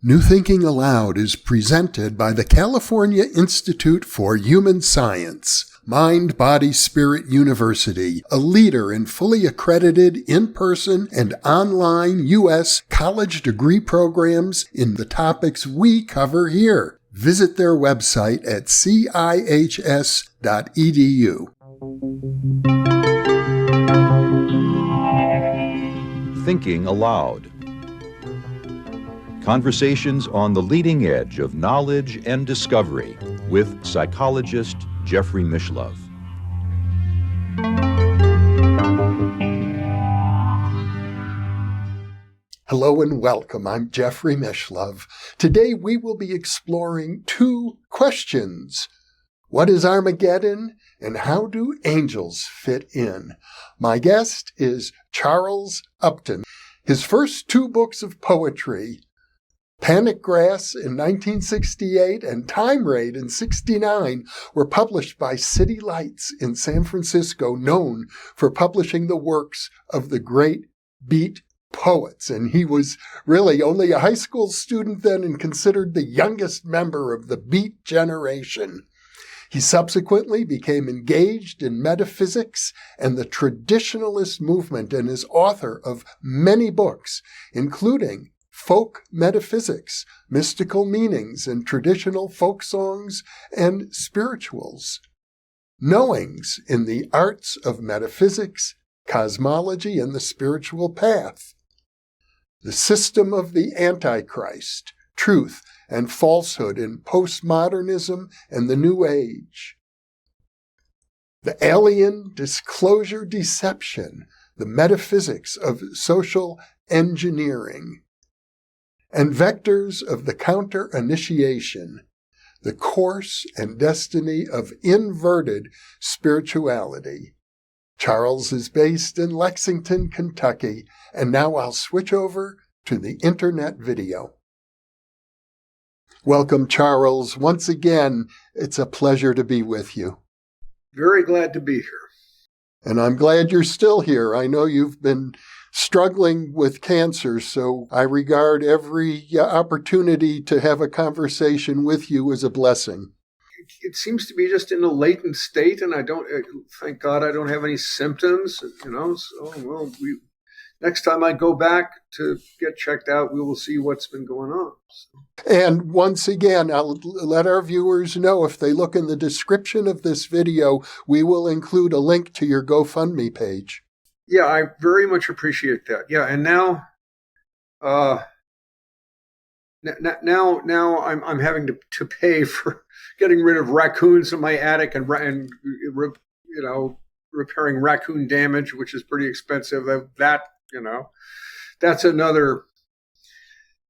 New Thinking Aloud is presented by the California Institute for Human Science, Mind, Body, Spirit University, a leader in fully accredited in-person and online U.S. college degree programs in the topics we cover here. Visit their website at cihs.edu. Thinking Aloud. Conversations on the leading edge of knowledge and discovery with psychologist Jeffrey Mishlove. Hello and welcome. I'm Jeffrey Mishlove. Today we will be exploring two questions. What is Armageddon and how do angels fit in? My guest is Charles Upton. His first two books of poetry, Panic Grass in 1968 and Time Raid in 69, were published by City Lights in San Francisco, known for publishing the works of the great Beat poets. And he was really only a high school student then and considered the youngest member of the Beat generation. He subsequently became engaged in metaphysics and the traditionalist movement and is author of many books, including Folk Metaphysics, Mystical Meanings in Traditional Folk Songs and Spirituals, Knowings in the Arts of Metaphysics, Cosmology, and the Spiritual Path, The System of the Antichrist, Truth and Falsehood in Postmodernism and the New Age, The Alien Disclosure Deception, The Metaphysics of Social Engineering, and Vectors of the Counter-Initiation, The Course and Destiny of Inverted Spirituality. Charles is based in Lexington, Kentucky, and now I'll switch over to the internet video. Welcome, Charles. Once again, it's a pleasure to be with you. Very glad to be here. And I'm glad you're still here. I know you've been struggling with cancer, so I regard every opportunity to have a conversation with you as a blessing. It seems to be just in a latent state, and thank God I don't have any symptoms, so, next time I go back to get checked out, we will see what's been going on. So. And once again, I'll let our viewers know if they look in the description of this video, we will include a link to your GoFundMe page. Yeah, I very much appreciate that. Yeah, and now I'm having to pay for getting rid of raccoons in my attic and repairing raccoon damage, which is pretty expensive. That's another.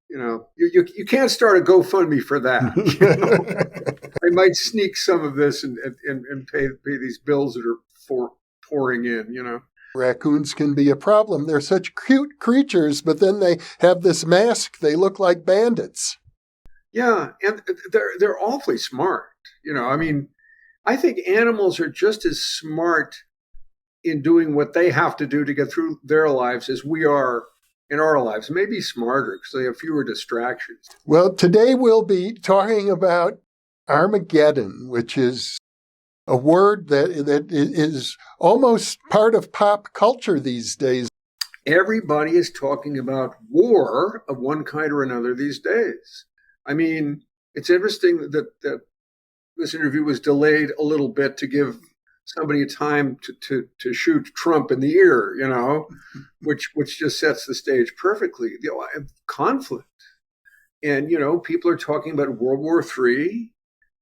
You can't start a GoFundMe for that. I might sneak some of this and pay these bills that are pouring in. Raccoons can be a problem. They're such cute creatures, but then they have this mask. They look like bandits. Yeah, and they're awfully smart. I think animals are just as smart in doing what they have to do to get through their lives as we are in our lives. Maybe smarter because they have fewer distractions. Well, today we'll be talking about Armageddon, which is a word that is almost part of pop culture these days. Everybody is talking about war of one kind or another these days. I mean, it's interesting that this interview was delayed a little bit to give somebody time to shoot Trump in the ear, which just sets the stage perfectly. Conflict. And, people are talking about World War III.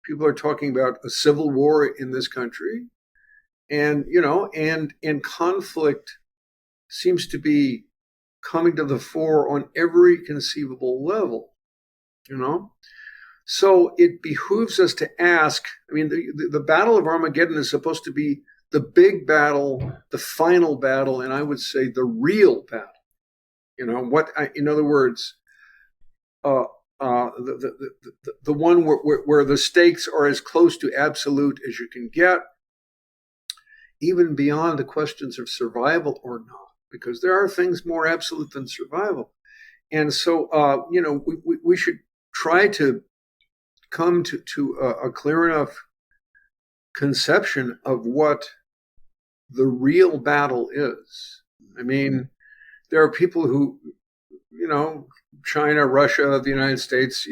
People are talking about a civil war in this country, and conflict seems to be coming to the fore on every conceivable level, So it behooves us to ask. I mean, the Battle of Armageddon is supposed to be the big battle, the final battle, and I would say the real battle. In other words, the one where the stakes are as close to absolute as you can get, even beyond the questions of survival or not, because there are things more absolute than survival. And so, we should try to come to a clear enough conception of what the real battle is. I mean, there are people who, China, Russia, the United States,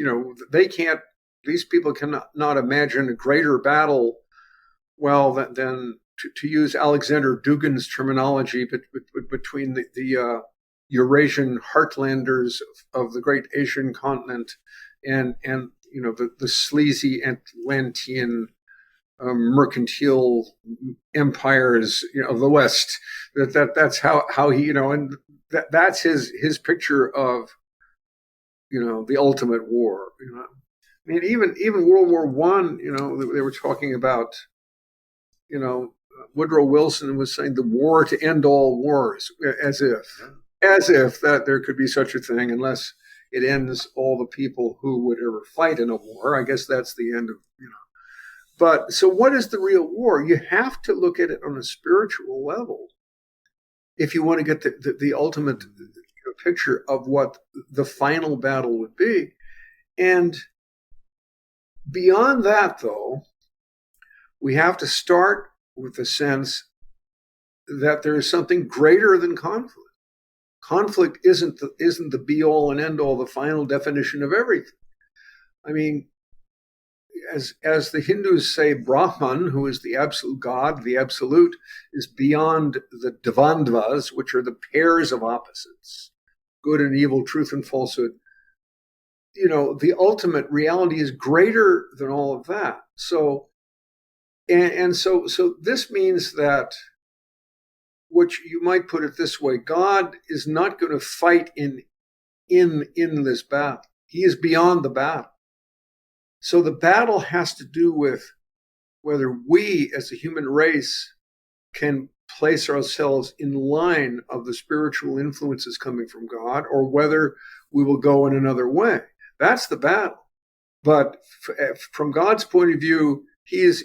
these people cannot imagine a greater battle, than to use Alexander Dugin's terminology, between the Eurasian heartlanders of the great Asian continent and the sleazy Atlantean mercantile empires of the West. That's how he and that's his picture of the ultimate war. I mean, even World War I. They were talking about Woodrow Wilson was saying the war to end all wars, as if that there could be such a thing, unless it ends all the people who would ever fight in a war. I guess that's the end of. But so what is the real war? You have to look at it on a spiritual level if you want to get the ultimate picture of what the final battle would be. And beyond that, though, we have to start with the sense that there is something greater than conflict. Conflict isn't the be all and end all, the final definition of everything. I mean, as the Hindus say, Brahman, who is the absolute God, the absolute, is beyond the dvandvas, which are the pairs of opposites, good and evil, truth and falsehood. The ultimate reality is greater than all of that. So, so this means that, which you might put it this way, God is not going to fight in this battle. He is beyond the battle. So the battle has to do with whether we as a human race can place ourselves in line of the spiritual influences coming from God, or whether we will go in another way. That's the battle. But from God's point of view, he is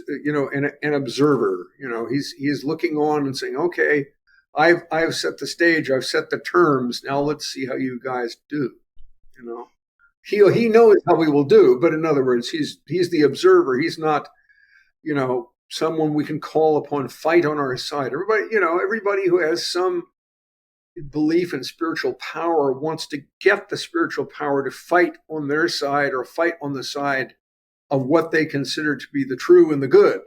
an observer. He is looking on and saying, okay, I've set the stage, I've set the terms. Now let's see how you guys do. He knows how we will do, but in other words, he's the observer. He's not, someone we can call upon, fight on our side. Everybody who has some belief in spiritual power wants to get the spiritual power to fight on their side, or fight on the side of what they consider to be the true and the good.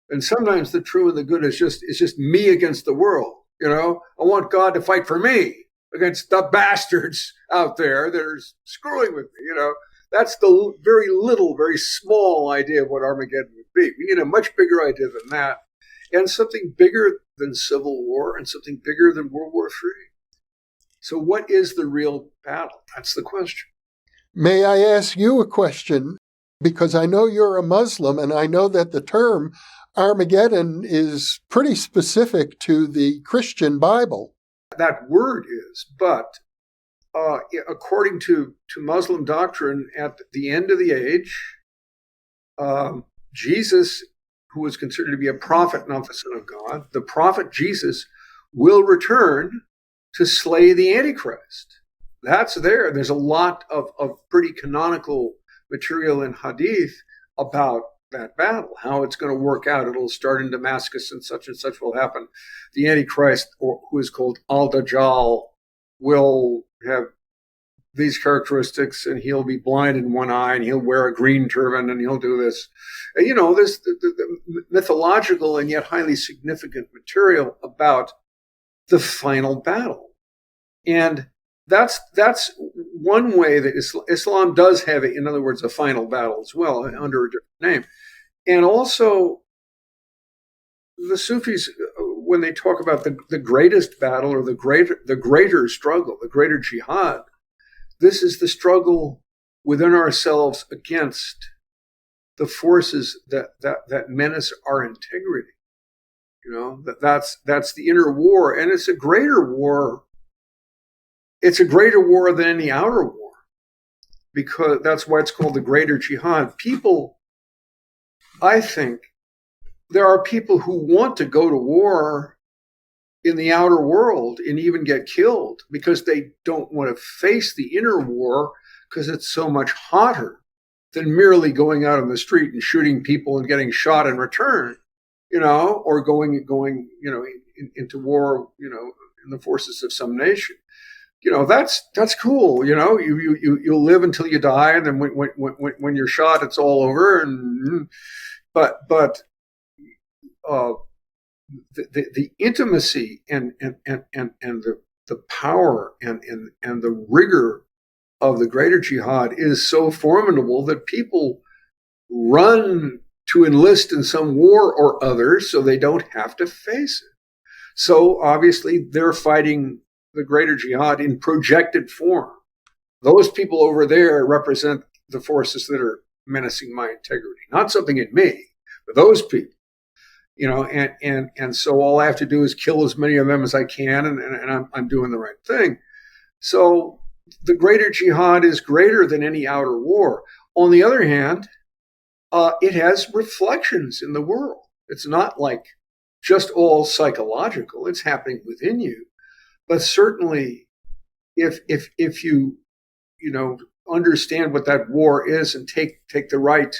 And sometimes the true and the good is just me against the world. I want God to fight for me against the bastards out there that are screwing with me. That's the very small idea of what Armageddon would be. We need a much bigger idea than that, and something bigger than civil war, and something bigger than World War III. So what is the real battle? That's the question. May I ask you a question? Because I know you're a Muslim, and I know that the term Armageddon is pretty specific to the Christian Bible. That word is, but according to Muslim doctrine, at the end of the age, Jesus, who was considered to be a prophet, not the Son of God, the prophet Jesus will return to slay the Antichrist. That's there. There's a lot of pretty canonical material in Hadith about that battle, how it's going to work out. It'll start in Damascus and such will happen. The Antichrist, who is called Al-Dajjal, will have these characteristics, and he'll be blind in one eye, and he'll wear a green turban, and he'll do this. And, there's the mythological and yet highly significant material about the final battle. And that's one way that Islam does have it, in other words, a final battle as well, under a different name. And also, the Sufis, when they talk about the greatest battle, or the greater struggle, the greater jihad, this is the struggle within ourselves against the forces that menace our integrity. That's the inner war, and it's a greater war. It's a greater war than any outer war, because that's why it's called the greater jihad. I think there are people who want to go to war in the outer world and even get killed because they don't want to face the inner war because it's so much hotter than merely going out on the street and shooting people and getting shot in return, or going, into war, in the forces of some nation. That's cool. You live until you die, and then when you're shot, it's all over. But the intimacy and the power and the rigor of the greater jihad is so formidable that people run to enlist in some war or other so they don't have to face it. So obviously they're fighting the greater jihad in projected form. Those people over there represent the forces that are menacing my integrity, not something in me, but those people. And so all I have to do is kill as many of them as I can, and I'm doing the right thing. So the greater jihad is greater than any outer war. On the other hand, it has reflections in the world. It's not like just all psychological. It's happening within you. But certainly, if you understand what that war is and take the right,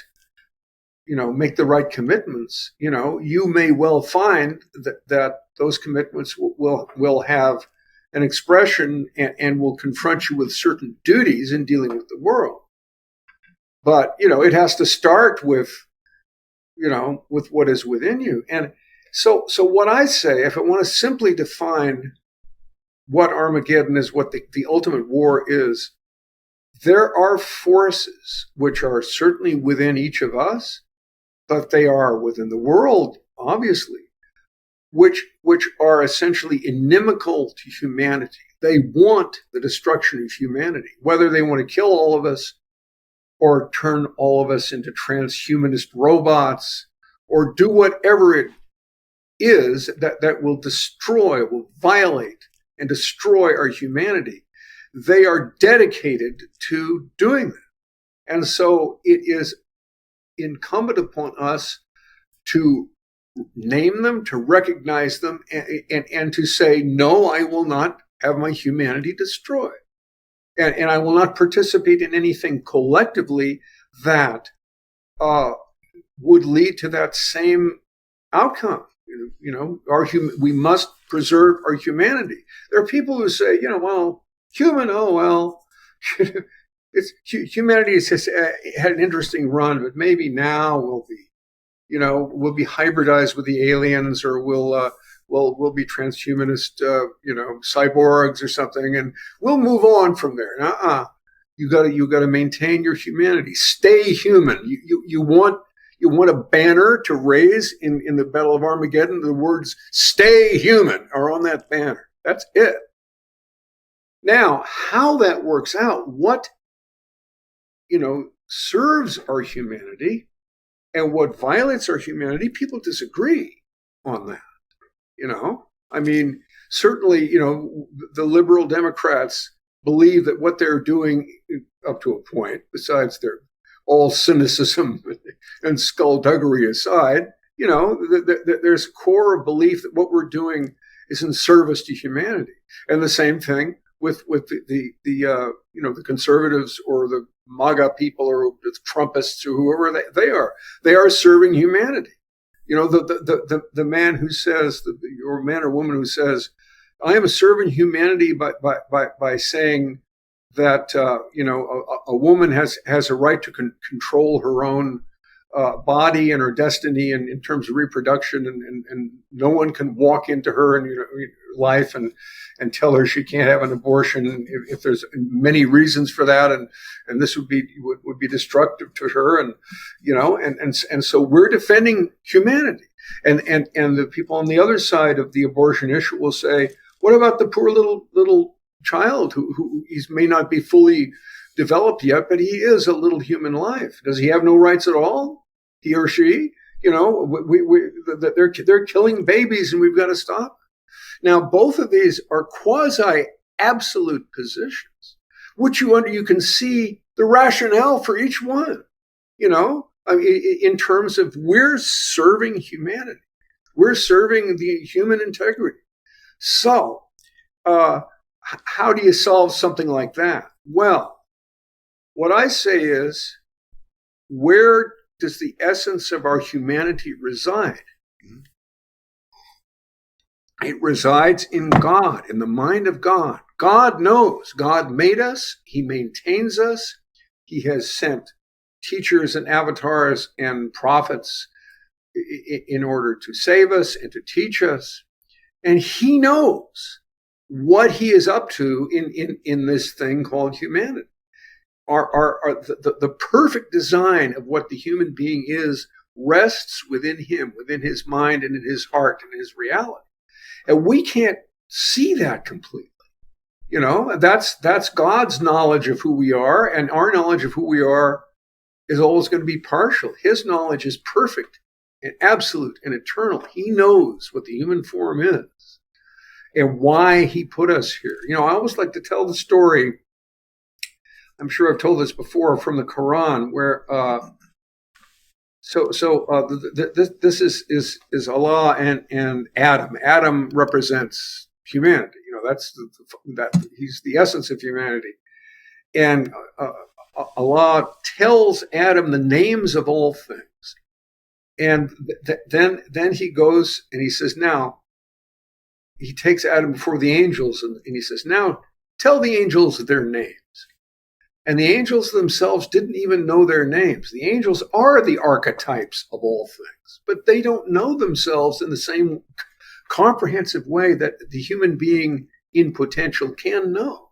make the right commitments, you may well find that those commitments will have an expression and will confront you with certain duties in dealing with the world. But, it has to start with what is within you. And so what I say, if I want to simply define what Armageddon is, what the ultimate war is, there are forces which are certainly within each of us, but they are within the world, obviously, which are essentially inimical to humanity. They want the destruction of humanity, whether they want to kill all of us or turn all of us into transhumanist robots or do whatever it is that will destroy, will violate and destroy our humanity. They are dedicated to doing that. And so it is incumbent upon us to name them, to recognize them, and to say, no, I will not have my humanity destroyed. And I will not participate in anything collectively that would lead to that same outcome. We must preserve our humanity. There are people who say, human, humanity has had an interesting run, but maybe now we'll be hybridized with the aliens, or we'll be transhumanist, cyborgs or something, and we'll move on from there. You got to maintain your humanity. Stay human. You want a banner to raise in the Battle of Armageddon. The words "Stay human" are on that banner. That's it. Now, how that works out, what serves our humanity and what violates our humanity, people disagree on that. Certainly, the liberal Democrats believe that what they're doing up to a point, besides their all cynicism and skullduggery aside, there's a core of belief that what we're doing is in service to humanity. And the same thing with the conservatives or the MAGA people or the Trumpists or whoever they are. They are serving humanity. The man who says, or man or woman who says, I am serving humanity by saying that a woman has a right to control her own body and her destiny in terms of reproduction, and no one can walk into her and life and tell her she can't have an abortion if there's many reasons for that, and this would be destructive to her, and so we're defending humanity, and the people on the other side of the abortion issue will say, what about the poor little child who may not be fully developed yet, but he is a little human life? Does he have no rights at all? He or she? They're killing babies, and we've got to stop. Now, both of these are quasi-absolute positions, which you can see the rationale for each one. In terms of we're serving humanity, we're serving the human integrity. So, how do you solve something like that? Well, what I say is, where does the essence of our humanity reside? It resides in God, in the mind of God. God knows. God made us. He maintains us. He has sent teachers and avatars and prophets in order to save us and to teach us. And he knows what he is up to in this thing called humanity. The perfect design of what the human being is rests within him, within his mind and in his heart and his reality. And we can't see that completely. You know, that's God's knowledge of who we are, and our knowledge of who we are is always going to be partial. His knowledge is perfect and absolute and eternal. He knows what the human form is and why he put us here. You know, I always like to tell the story, I'm sure I've told this before, from the Quran, where this is Allah and Adam. Adam represents humanity. You know, he's the essence of humanity. And Allah tells Adam the names of all things. And then he goes and he says, now, he takes Adam before the angels and he says, now tell the angels their names. And the angels themselves didn't even know their names. The angels are the archetypes of all things, but they don't know themselves in the same comprehensive way that the human being in potential can know.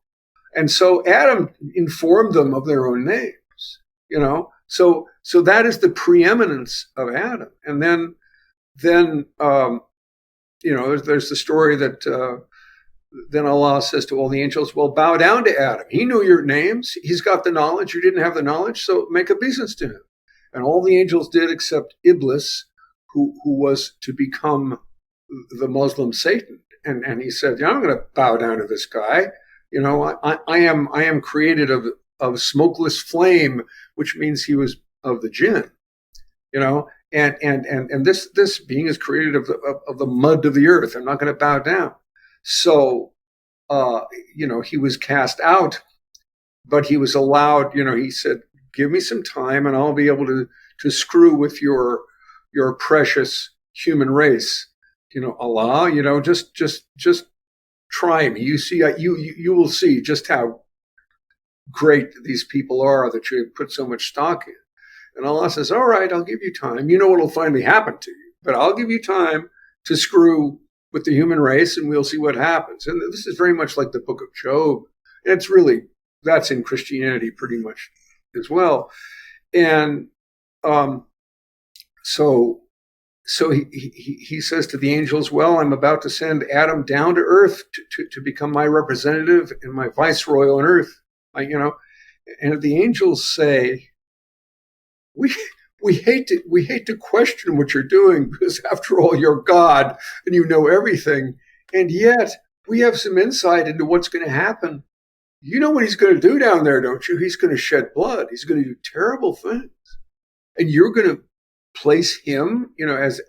And so Adam informed them of their own names, you know. So that is the preeminence of Adam. And then you know, there's the story that then Allah says to all the angels, well, bow down to Adam. He knew your names. He's got the knowledge. You didn't have the knowledge, so make obeisance to him. And all the angels did except Iblis, who was to become the Muslim Satan. And he said, yeah, I'm going to bow down to this guy. You know, I am created of smokeless flame, which means he was of the jinn. You know, and this being is created of the mud of the earth. I'm not going to bow down. So, you know, he was cast out, but he was allowed, you know, he said, give me some time and I'll be able to screw with your precious human race. You know, Allah, you know, just try me. You see, you will see just how great these people are that you put so much stock in. And Allah says, all right, I'll give you time. You know what'll finally happen to you, but I'll give you time to screw with the human race and we'll see what happens. And this is very much like the book of Job. It's really, that's in Christianity pretty much as well. And so he says to the angels, well, I'm about to send Adam down to earth to become my representative and my viceroy on earth. You know, and the angels say, we hate to question what you're doing because after all, you're God and you know everything. And yet we have some insight into what's going to happen. You know what he's going to do down there, don't you? He's going to shed blood. He's going to do terrible things. And you're going to place him, you know, as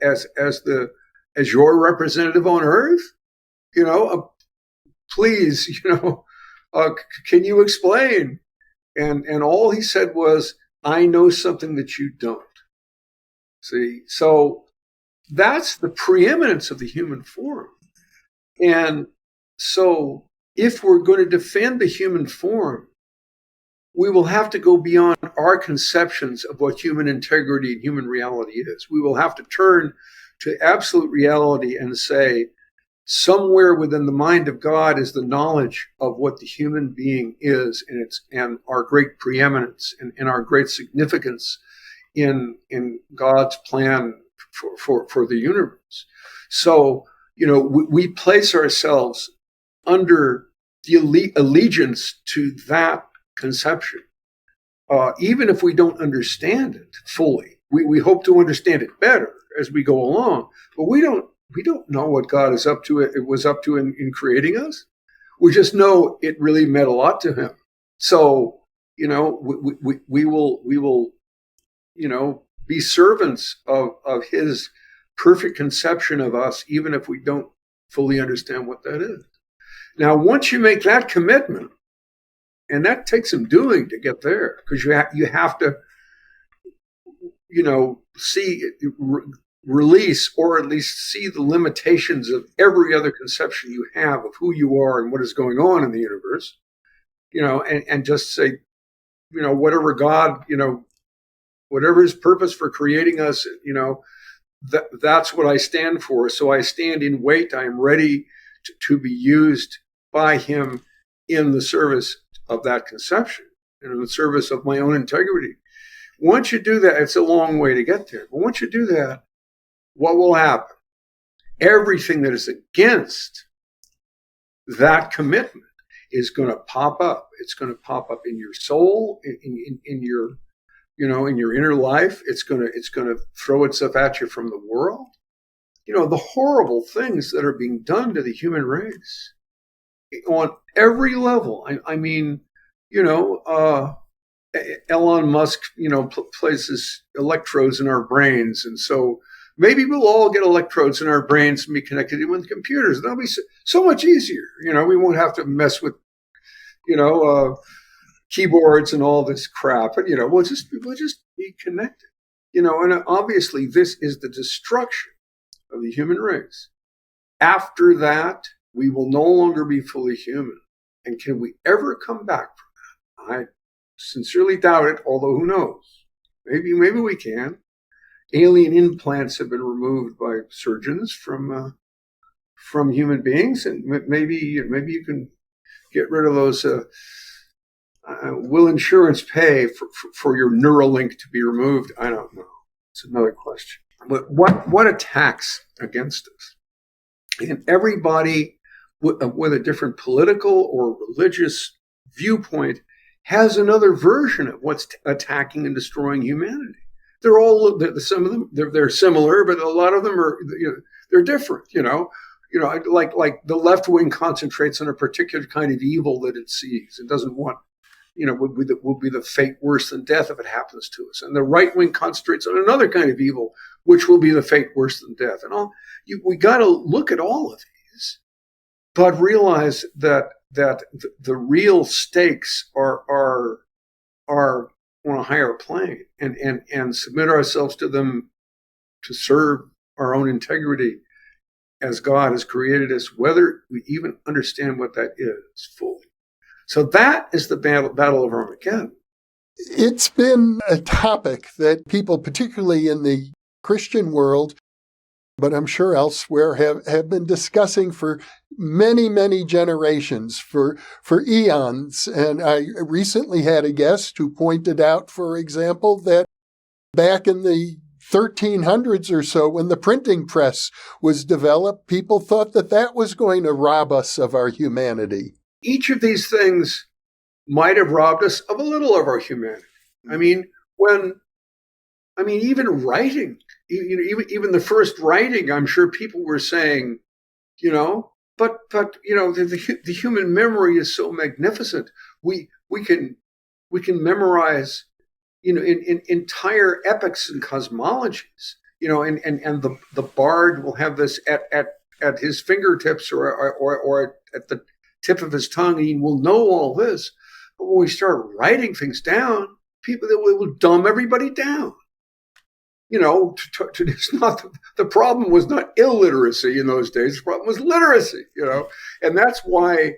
your representative on earth, you know, please, you know, can you explain? And all he said was, I know something that you don't. See, so that's the preeminence of the human form. And so if we're going to defend the human form, we will have to go beyond our conceptions of what human integrity and human reality is. We will have to turn to absolute reality and say, somewhere within the mind of God is the knowledge of what the human being is, and our great preeminence and our great significance in God's plan for the universe. So, you know, we place ourselves under the allegiance to that conception, even if we don't understand it fully. We hope to understand it better as we go along, but we don't know what God is up to. It was up to in creating us. We just know it really meant a lot to him. So, you know, we will, you know, be servants of his perfect conception of us, even if we don't fully understand what that is. Now, once you make that commitment, and that takes some doing to get there, because you have to, see release, or at least see the limitations of every other conception you have of who you are and what is going on in the universe, and just say, whatever God, whatever his purpose for creating us, that's what I stand for. So I stand in wait. I am ready to be used by him in the service of that conception and in the service of my own integrity. Once you do that, it's a long way to get there. But once you do that, what will happen? Everything that is against that commitment is going to pop up. It's going to pop up in your soul, in your, in your inner life. It's going to throw itself at you from the world. The horrible things that are being done to the human race on every level. I mean, Elon Musk, places electrodes in our brains. And so maybe we'll all get electrodes in our brains and be connected with computers. That'll be so much easier. We won't have to mess with, keyboards and all this crap. But, we'll just be connected, and obviously this is the destruction of the human race. After that, we will no longer be fully human. And can we ever come back from that? I sincerely doubt it, although who knows? Maybe we can. Alien implants have been removed by surgeons from human beings, and maybe you can get rid of those. Will insurance pay for your Neuralink to be removed? I don't know. It's another question. But what attacks against us? And everybody with a different political or religious viewpoint has another version of what's attacking and destroying humanity. Some of them they're similar, but a lot of them are they're different. Like the left wing concentrates on a particular kind of evil that it sees. It doesn't want, will be the fate worse than death if it happens to us. And the right wing concentrates on another kind of evil, which will be the fate worse than death. And we got to look at all of these, but realize that the real stakes are on a higher plane, and submit ourselves to them to serve our own integrity as God has created us, whether we even understand what that is fully. So that is the battle of Armageddon. It's been a topic that people, particularly in the Christian world, but I'm sure elsewhere, have been discussing for many, many generations, for eons. And I recently had a guest who pointed out, for example, that back in the 1300s or so, when the printing press was developed, people thought that was going to rob us of our humanity. Each of these things might have robbed us of a little of our humanity. I mean, even writing, even the first writing, I'm sure people were saying, but the human memory is so magnificent. We can memorize, in entire epics and cosmologies, and the bard will have this at his fingertips or at the tip of his tongue, and he will know all this. But when we start writing things down, people that will dumb everybody down. It's not the problem was not illiteracy in those days. The problem was literacy. And that's why,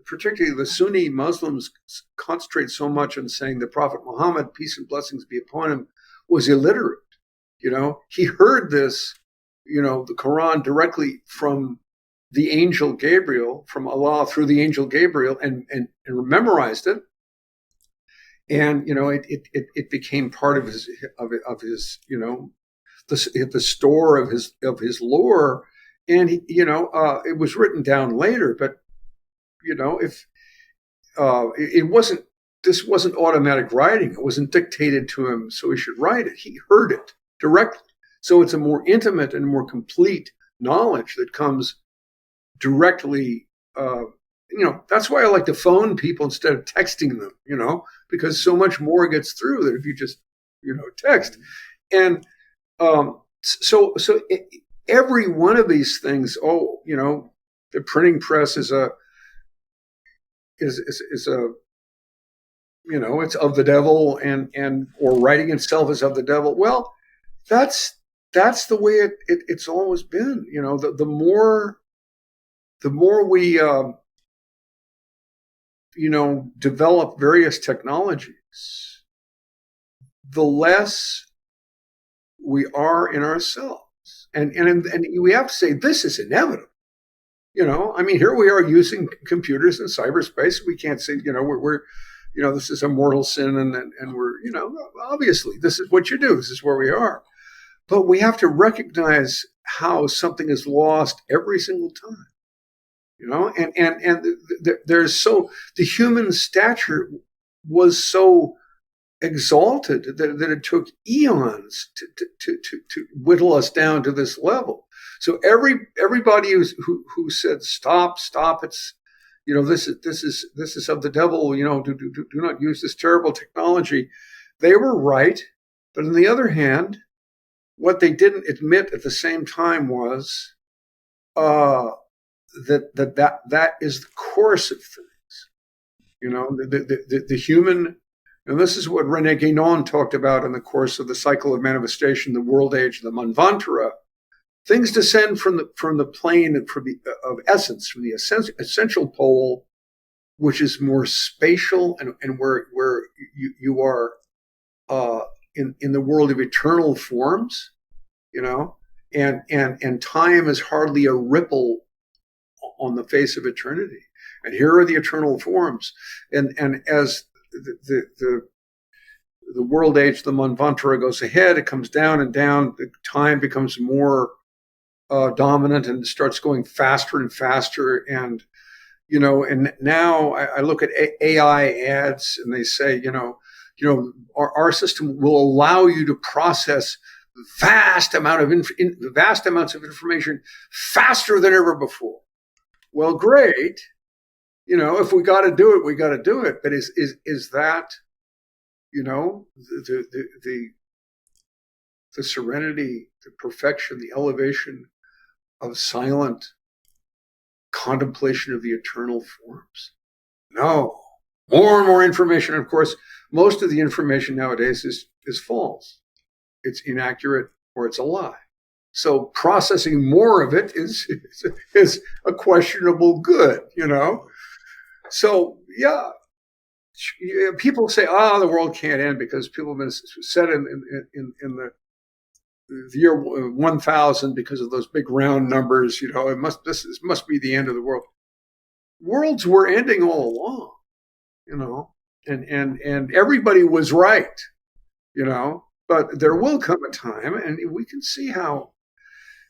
particularly the Sunni Muslims, concentrate so much on saying the Prophet Muhammad, peace and blessings be upon him, was illiterate. He heard this, the Quran directly from the angel Gabriel, from Allah through the angel Gabriel, and memorized it. And it became part of his the store of his lore, and it was written down later. But if this wasn't automatic writing, it wasn't dictated to him, so he should write it. He heard it directly, so it's a more intimate and more complete knowledge that comes directly. That's why I like to phone people instead of texting them, because so much more gets through than if you just, text. And so every one of these things, the printing press is a it's of the devil, and or writing itself is of the devil. Well, that's the way it's always been. The more we develop various technologies, the less we are in ourselves. And we have to say this is inevitable. Here we are using computers in cyberspace. We can't say, we're this is a mortal sin, and we're, obviously this is what you do. This is where we are. But we have to recognize how something is lost every single time. The human stature was so exalted that it took eons to whittle us down to this level. So everybody who said stop, it's this is of the devil. Do not use this terrible technology. They were right, but on the other hand, what they didn't admit at the same time was that is the course of things. The human. And this is what René Guénon talked about in the course of the cycle of manifestation, the world age, the Manvantara. Things descend from the plane of essence, from the essential pole, which is more spatial and where you are in the world of eternal forms, and time is hardly a ripple on the face of eternity. And here are the eternal forms, and as the world age, the Manvantara, goes ahead, it comes down and down. The time becomes more dominant and starts going faster and faster. And now I look at AI ads, and they say, our system will allow you to process vast amounts of information faster than ever before. Well, great. If we got to do it, we got to do it. But is that, the serenity, the perfection, the elevation of silent contemplation of the eternal forms? No. More and more information. Of course, most of the information nowadays is false. It's inaccurate, or it's a lie. So processing more of it is a questionable good, So, yeah, people say, the world can't end because people have been set in the year 1000 because of those big round numbers. This must be the end of the world. Worlds were ending all along, and everybody was right, but there will come a time, and we can see how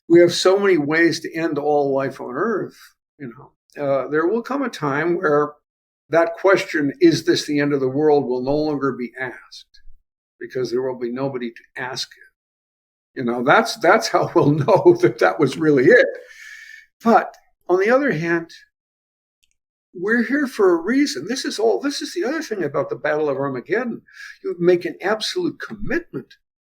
we have so many ways to end all life on Earth, there will come a time where that question, is this the end of the world, will no longer be asked, because there will be nobody to ask it. That's how we'll know that was really it. But on the other hand, we're here for a reason. This is the other thing about the Battle of Armageddon. You make an absolute commitment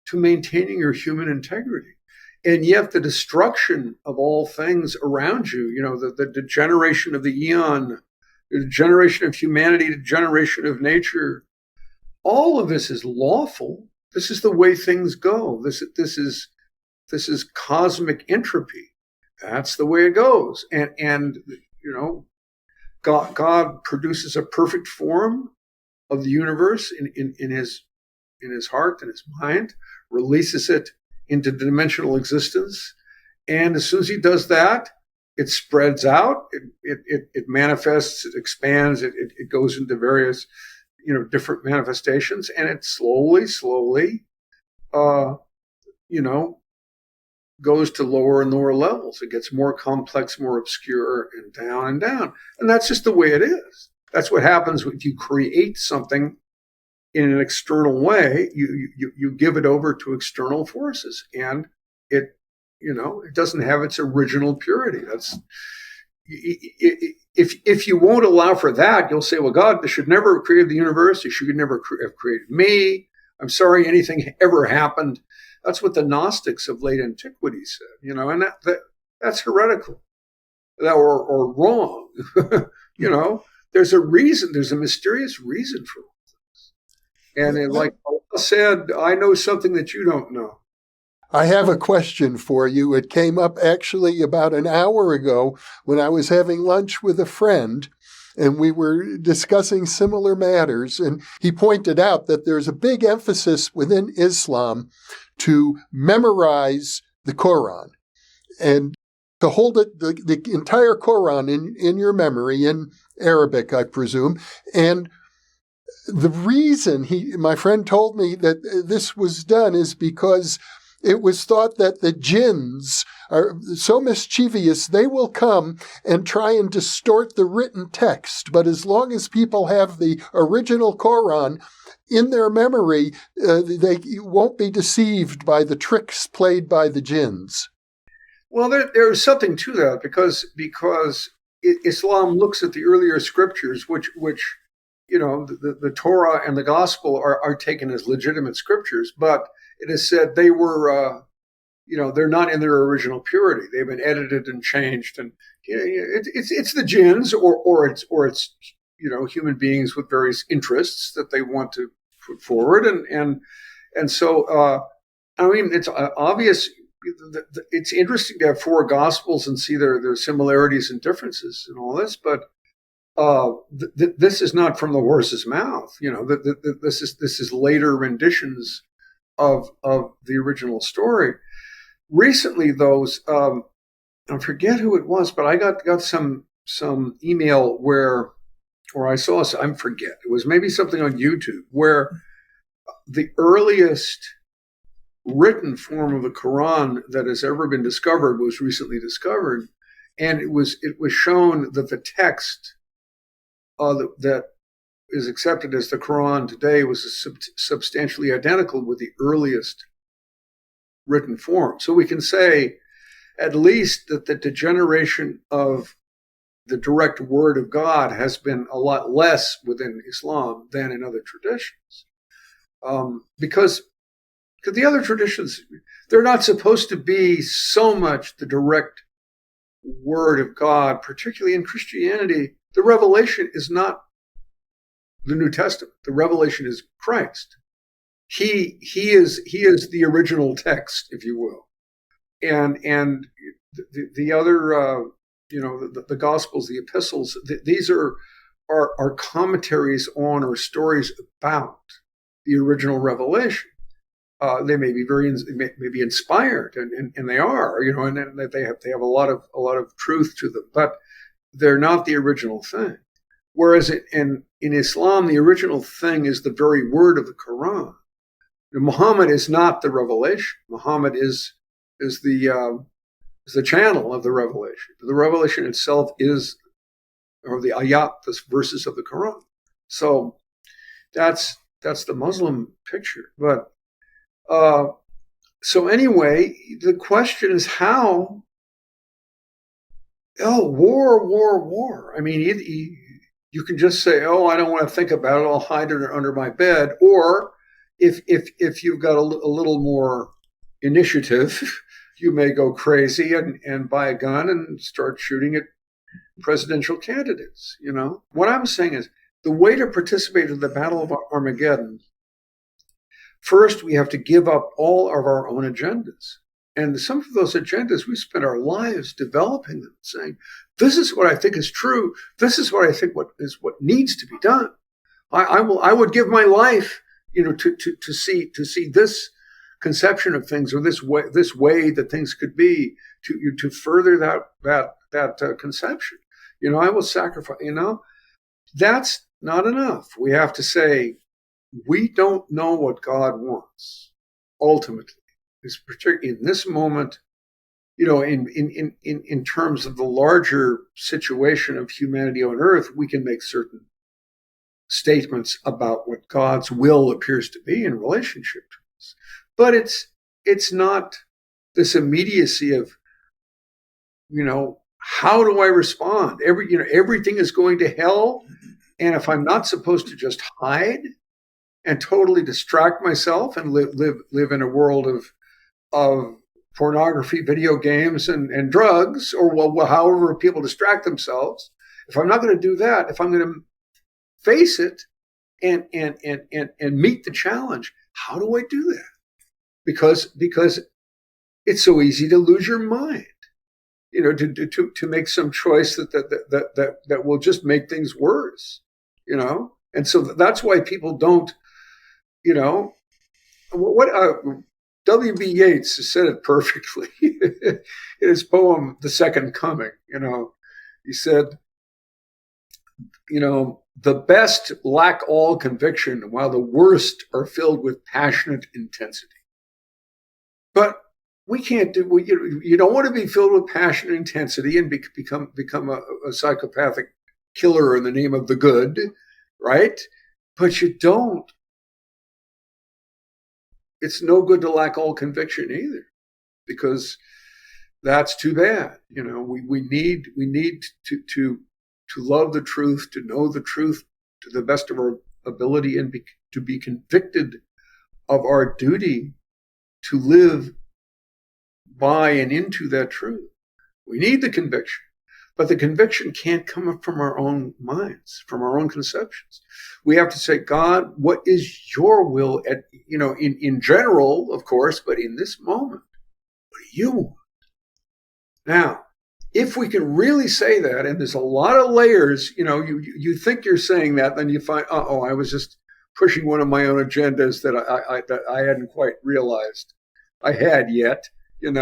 to maintaining your human integrity. And yet the destruction of all things around you, the degeneration of the eon, the degeneration of humanity, the degeneration of nature, all of this is lawful. This is the way things go. This is cosmic entropy. That's the way it goes. And God produces a perfect form of the universe in his heart and his mind, releases it into dimensional existence. And as soon as he does that, it spreads out, it manifests, it expands, it goes into various, different manifestations, and it slowly, goes to lower and lower levels. It gets more complex, more obscure, and down and down. And that's just the way it is. That's what happens if you create something in an external way. You give it over to external forces, and it doesn't have its original purity. That's if you won't allow for that, you'll say, well, God should never have created the universe. He should never have created me. I'm sorry anything ever happened. That's what the Gnostics of late antiquity said, and that's heretical or wrong. There's a reason. There's a mysterious reason for all this. And like Allah said, I know something that you don't know. I have a question for you. It came up actually about an hour ago when I was having lunch with a friend, and we were discussing similar matters. And he pointed out that there's a big emphasis within Islam to memorize the Quran and to hold it, the entire Quran in your memory, in Arabic, I presume. And the reason my friend told me that this was done is because it was thought that the jinns are so mischievous, they will come and try and distort the written text. But as long as people have the original Quran in their memory, they won't be deceived by the tricks played by the jinns. Well, there's something to that because Islam looks at the earlier scriptures, which the Torah and the Gospel are taken as legitimate scriptures, but it is said they were, they're not in their original purity. They've been edited and changed, and it's the jinns or it's human beings with various interests that they want to put forward, and so it's obvious. It's interesting to have four Gospels and see their similarities and differences and all this, but this is not from the horse's mouth. This is later renditions of the original story. Recently, those I forget who it was, but I got some email where I saw I forget, it was maybe something on YouTube where the earliest written form of the Quran that has ever been discovered was recently discovered, and it was shown that the text that is accepted as the Quran today was substantially identical with the earliest written form. So we can say at least that the degeneration of the direct word of God has been a lot less within Islam than in other traditions. Because the other traditions, they're not supposed to be so much the direct word of God, particularly in Christianity. The revelation is not the New Testament. The revelation is Christ. He is the original text, if you will, and the other the Gospels, the epistles. These are commentaries on or stories about the original revelation. They may be may be inspired, and they are, and they have a lot of truth to them, but they're not the original thing. Whereas in Islam, the original thing is the very word of the Quran. Muhammad is not the revelation. Muhammad is the channel of the revelation. The revelation itself is, or the ayat, the verses of the Quran. So that's the Muslim picture. But so anyway, the question is how. Oh, war. I mean, you can just say, "Oh, I don't want to think about it. I'll hide it under my bed." Or if you've got a little more initiative, you may go crazy and buy a gun and start shooting at presidential candidates. What I'm saying is the way to participate in the Battle of Armageddon. First, we have to give up all of our own agendas. And some of those agendas, we spend our lives developing them, saying, this is what I think is true. This is what I think what needs to be done. I would give my life, to see this conception of things, or this way that things could be, to further that conception. I will sacrifice. That's not enough. We have to say, we don't know what God wants ultimately. It's particularly in this moment, in terms of the larger situation of humanity on earth, we can make certain statements about what God's will appears to be in relationship to us. But it's not this immediacy of, how do I respond? Everything is going to hell. And if I'm not supposed to just hide and totally distract myself and live in a world of pornography, video games, and drugs, or however people distract themselves. If I'm not going to do that, if I'm going to face it and meet the challenge, how do I do that? Because it's so easy to lose your mind, to make some choice that will just make things worse, And so that's why people don't, what W.B. Yeats said it perfectly in his poem, The Second Coming. He said, the best lack all conviction, while the worst are filled with passionate intensity. But we can't do. You don't want to be filled with passionate intensity and become a psychopathic killer in the name of the good, right? But you don't. It's no good to lack all conviction either, because that's too bad. We need to love the truth, to know the truth to the best of our ability, and to be convicted of our duty to live by and into that truth. We need the conviction, but the conviction can't come up from our own minds, from our own conceptions. We have to say, God, what is your will in general, of course, but in this moment, what do you want? Now, if we can really say that, and there's a lot of layers, you think you're saying that, then you find, I was just pushing one of my own agendas that I hadn't quite realized I had yet, and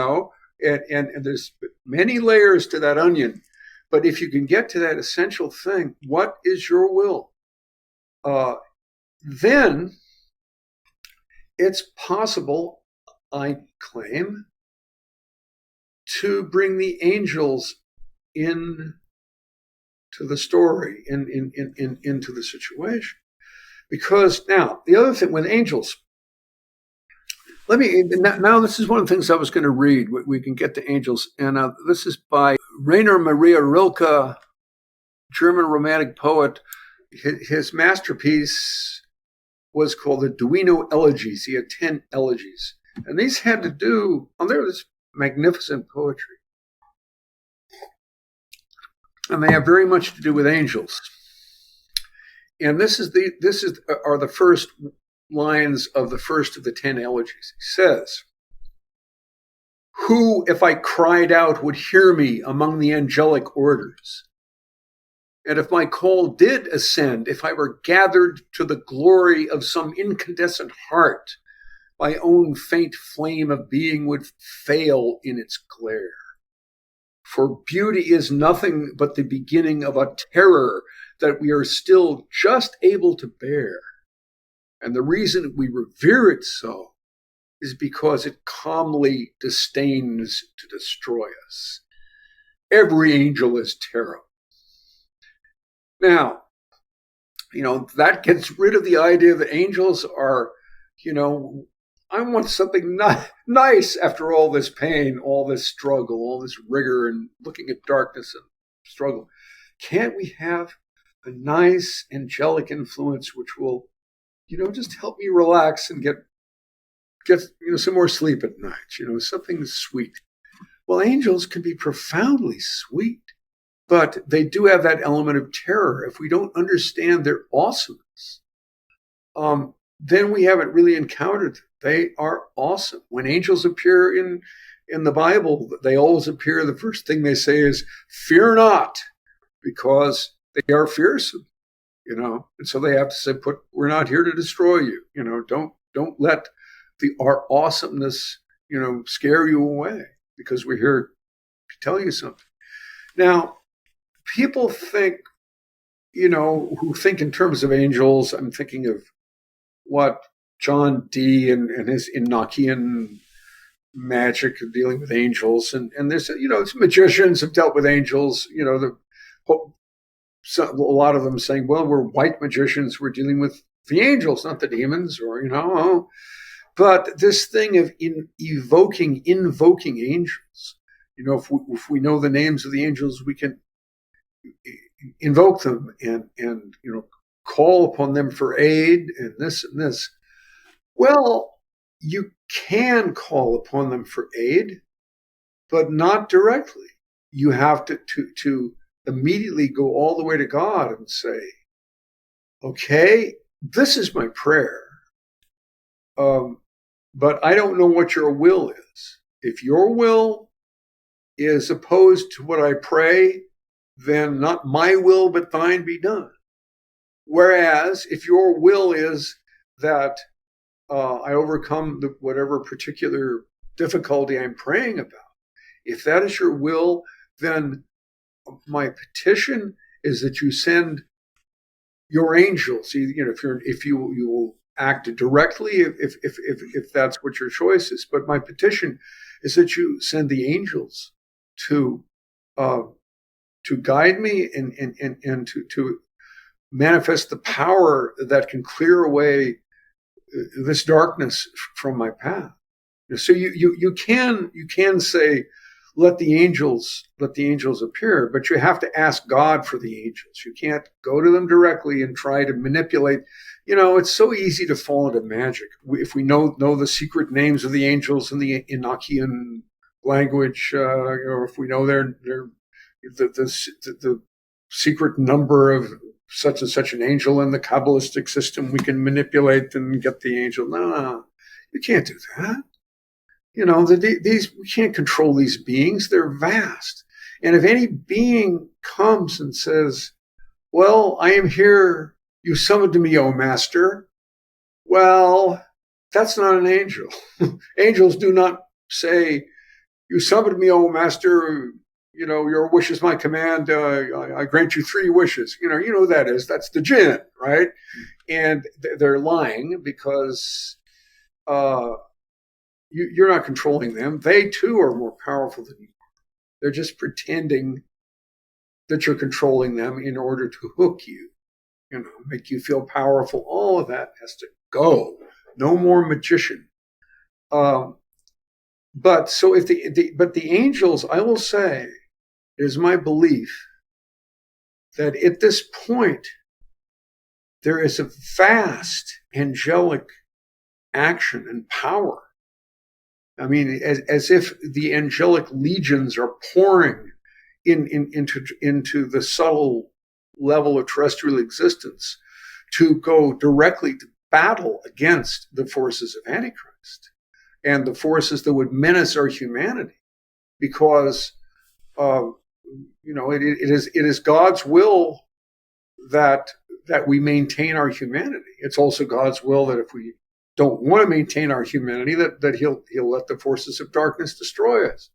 there's many layers to that onion. But if you can get to that essential thing, what is your will? Then it's possible, I claim, to bring the angels in to the story, into the situation. Because now, the other thing with angels, now this is one of the things I was going to read. We can get to angels. And this is by Rainer Maria Rilke, German Romantic poet. His masterpiece was called the Duino Elegies. He had 10 elegies. And these had to do, there was magnificent poetry. And they have very much to do with angels. And this are the first lines of the first of the 10 elegies. He says, "Who, if I cried out, would hear me among the angelic orders? And if my call did ascend, if I were gathered to the glory of some incandescent heart, my own faint flame of being would fail in its glare. For beauty is nothing but the beginning of a terror that we are still just able to bear. And the reason we revere it so is because it calmly disdains to destroy us. Every angel is terrible." Now, that gets rid of the idea that angels are, I want something nice after all this pain, all this struggle, all this rigor, and looking at darkness and struggle. Can't we have a nice angelic influence which will, just help me relax and get some more sleep at night, something sweet? Well, angels can be profoundly sweet, but they do have that element of terror. If we don't understand their awesomeness, then we haven't really encountered them. They are awesome. When angels appear in the Bible, they always appear, the first thing they say is, "Fear not," because they are fearsome, and so they have to say, "We're not here to destroy you. Don't let our awesomeness, scare you away, because we're here to tell you something." Now, people think, who think in terms of angels, I'm thinking of what John Dee and his Enochian magic of dealing with angels. And there's, some magicians have dealt with angels, a lot of them saying, well, we're white magicians, we're dealing with the angels, not the demons, or, but this thing of invoking angels, if we know the names of the angels, we can invoke them and call upon them for aid and this and this. Well, you can call upon them for aid, but not directly. You have to immediately go all the way to God and say, okay, this is my prayer, but I don't know what your will is. If your will is opposed to what I pray, then not my will, but thine be done. Whereas if your will is that I overcome whatever particular difficulty I'm praying about, if that is your will, then my petition is that you send your angels. If you will act directly, if that's what your choice is. But my petition is that you send the angels to guide me and to manifest the power that can clear away this darkness from my path. So you can say, let the angels appear, but you have to ask God for the angels. You can't go to them directly and try to manipulate. It's so easy to fall into magic. If we know the secret names of the angels in the Enochian language, or if we know the secret number of such and such an angel in the Kabbalistic system, we can manipulate and get the angel. No, you can't do that. We can't control these beings. They're vast. And if any being comes and says, well, I am here, you summoned to me, O master. Well, that's not an angel. Angels do not say, you summoned me, O master, your wish is my command. I grant you 3 wishes. You know who that is. That's the jinn, right? And they're lying because you're not controlling them. They too are more powerful than you are. They're just pretending that you're controlling them in order to hook you, make you feel powerful. All of that has to go. No more magician. But the angels, I will say, it is my belief that at this point there is a vast angelic action and power. I mean, as if the angelic legions are pouring into the subtle level of terrestrial existence to go directly to battle against the forces of Antichrist and the forces that would menace our humanity, because it is God's will that we maintain our humanity. It's also God's will that if we don't want to maintain our humanity, that he'll let the forces of darkness destroy us.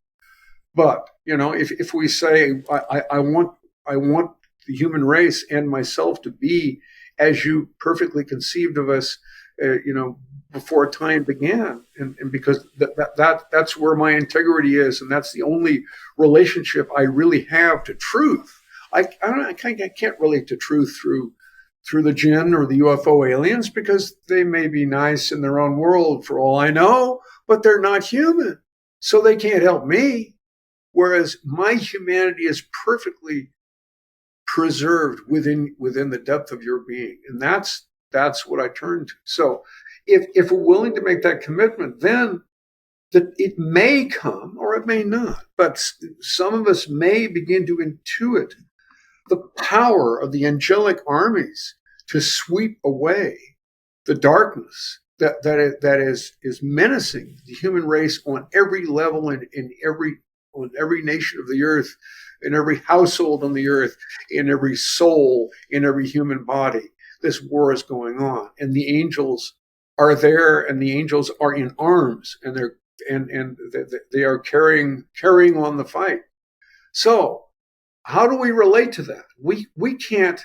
But if we say I want the human race and myself to be as you perfectly conceived of us, before time began, and because that's where my integrity is, and that's the only relationship I really have to truth. I can't relate to truth through the jinn or the UFO aliens, because they may be nice in their own world for all I know, but they're not human, so they can't help me. Whereas my humanity is perfectly preserved within the depth of your being, and that's what I turn to. So if we're willing to make that commitment, then it may come or it may not. But some of us may begin to intuit the power of the angelic armies to sweep away the darkness that is menacing the human race on every level and on every nation of the earth, in every household on the earth, in every soul, in every human body. This war is going on, and the angels are there, and the angels are in arms, and they are carrying on the fight. So, how do we relate to that? We can't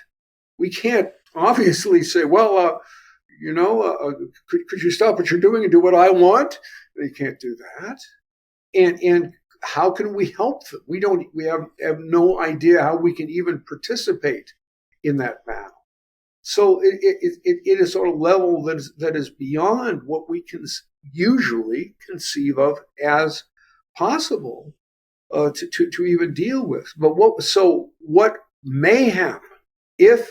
obviously say, well, could you stop what you're doing and do what I want? They can't do that, and how can we help them? We have no idea how we can even participate in that battle. So it is on a level that is beyond what we can usually conceive of as possible to even deal with. But what may happen if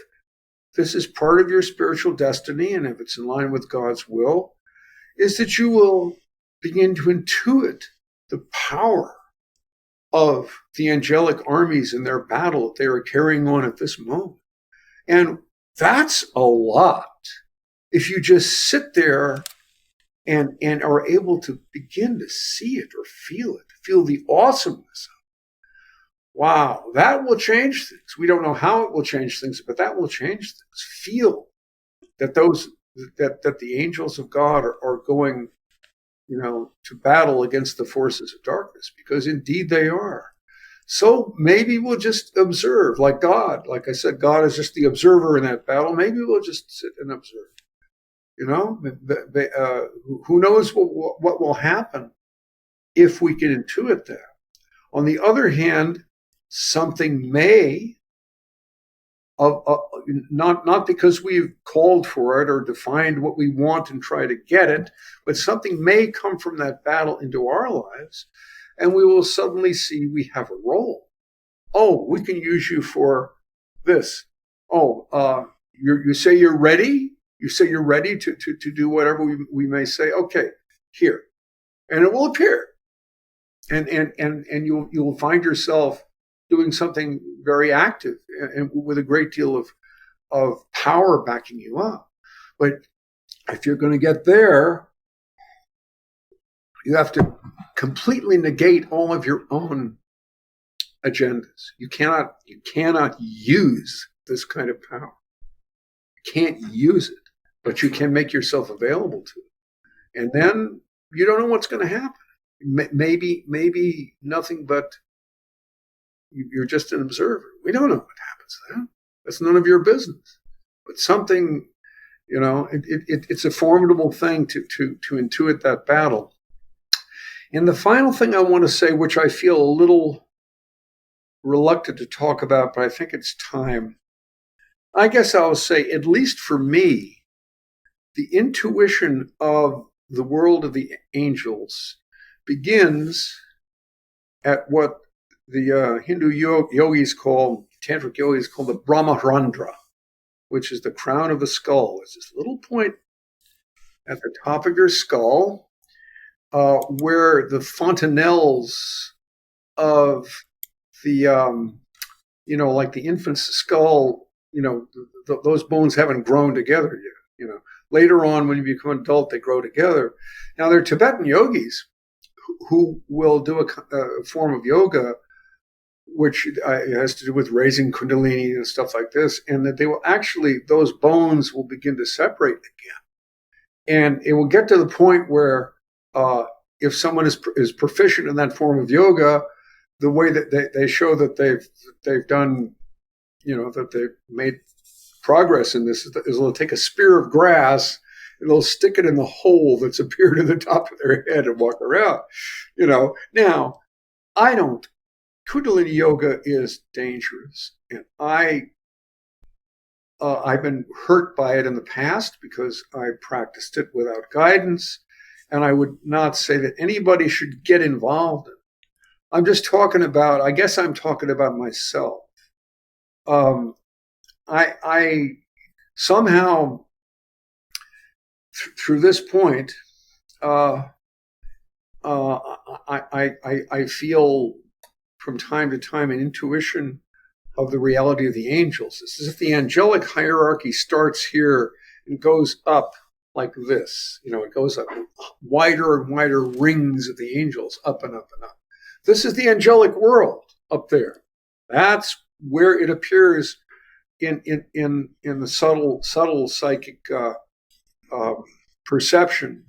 this is part of your spiritual destiny, and if it's in line with God's will, is that you will begin to intuit the power of the angelic armies in their battle that they are carrying on at this moment. And that's a lot. If you just sit there and are able to begin to see it or feel it, feel the awesomeness of it. Wow, that will change things. We don't know how it will change things, but that will change things. Feel that that the angels of God are going, to battle against the forces of darkness, because indeed they are. So maybe we'll just observe, like God. Like I said, God is just the observer in that battle. Maybe we'll just sit and observe. Who knows what will happen if we can intuit that. On the other hand, something may, not because we've called for it or defined what we want and try to get it, but something may come from that battle into our lives, and we will suddenly see we have a role. Oh, we can use you for this. Oh, you say you're ready? You say you're ready to do whatever we may say. Okay, here. And it will appear. And you'll find yourself doing something very active and with a great deal of power backing you up. But if you're going to get there, you have to completely negate all of your own agendas. You cannot use this kind of power. You can't use it, but you can make yourself available to it. And then you don't know what's going to happen. Maybe nothing but you're just an observer. We don't know what happens then. That's none of your business. But something, it's a formidable thing to intuit that battle. And the final thing I want to say, which I feel a little reluctant to talk about, but I think it's time. I guess I'll say, at least for me, the intuition of the world of the angels begins at what the Hindu yogis call, tantric yogis call the Brahmarandra, which is the crown of the skull. It's this little point at the top of your skull where the fontanelles of the, like the infant's skull, those bones haven't grown together yet. Later on, when you become an adult, they grow together. Now, there are Tibetan yogis who will do a form of yoga which has to do with raising kundalini and stuff like this, and that they will actually, those bones will begin to separate again. And it will get to the point where if someone is proficient in that form of yoga, the way that they show that they've done, that they've made progress in this is they'll take a spear of grass and they'll stick it in the hole that's appeared at the top of their head and walk around. Now, Kundalini yoga is dangerous, and I've been hurt by it in the past because I practiced it without guidance, and I would not say that anybody should get involved in it. I'm just talking about, I guess I'm talking about myself. I somehow, through this point, I feel from time to time an intuition of the reality of the angels. It's as if the angelic hierarchy starts here and goes up like this. It goes up wider and wider rings of the angels, up and up and up. This is the angelic world up there. That's where it appears in the subtle psychic perception,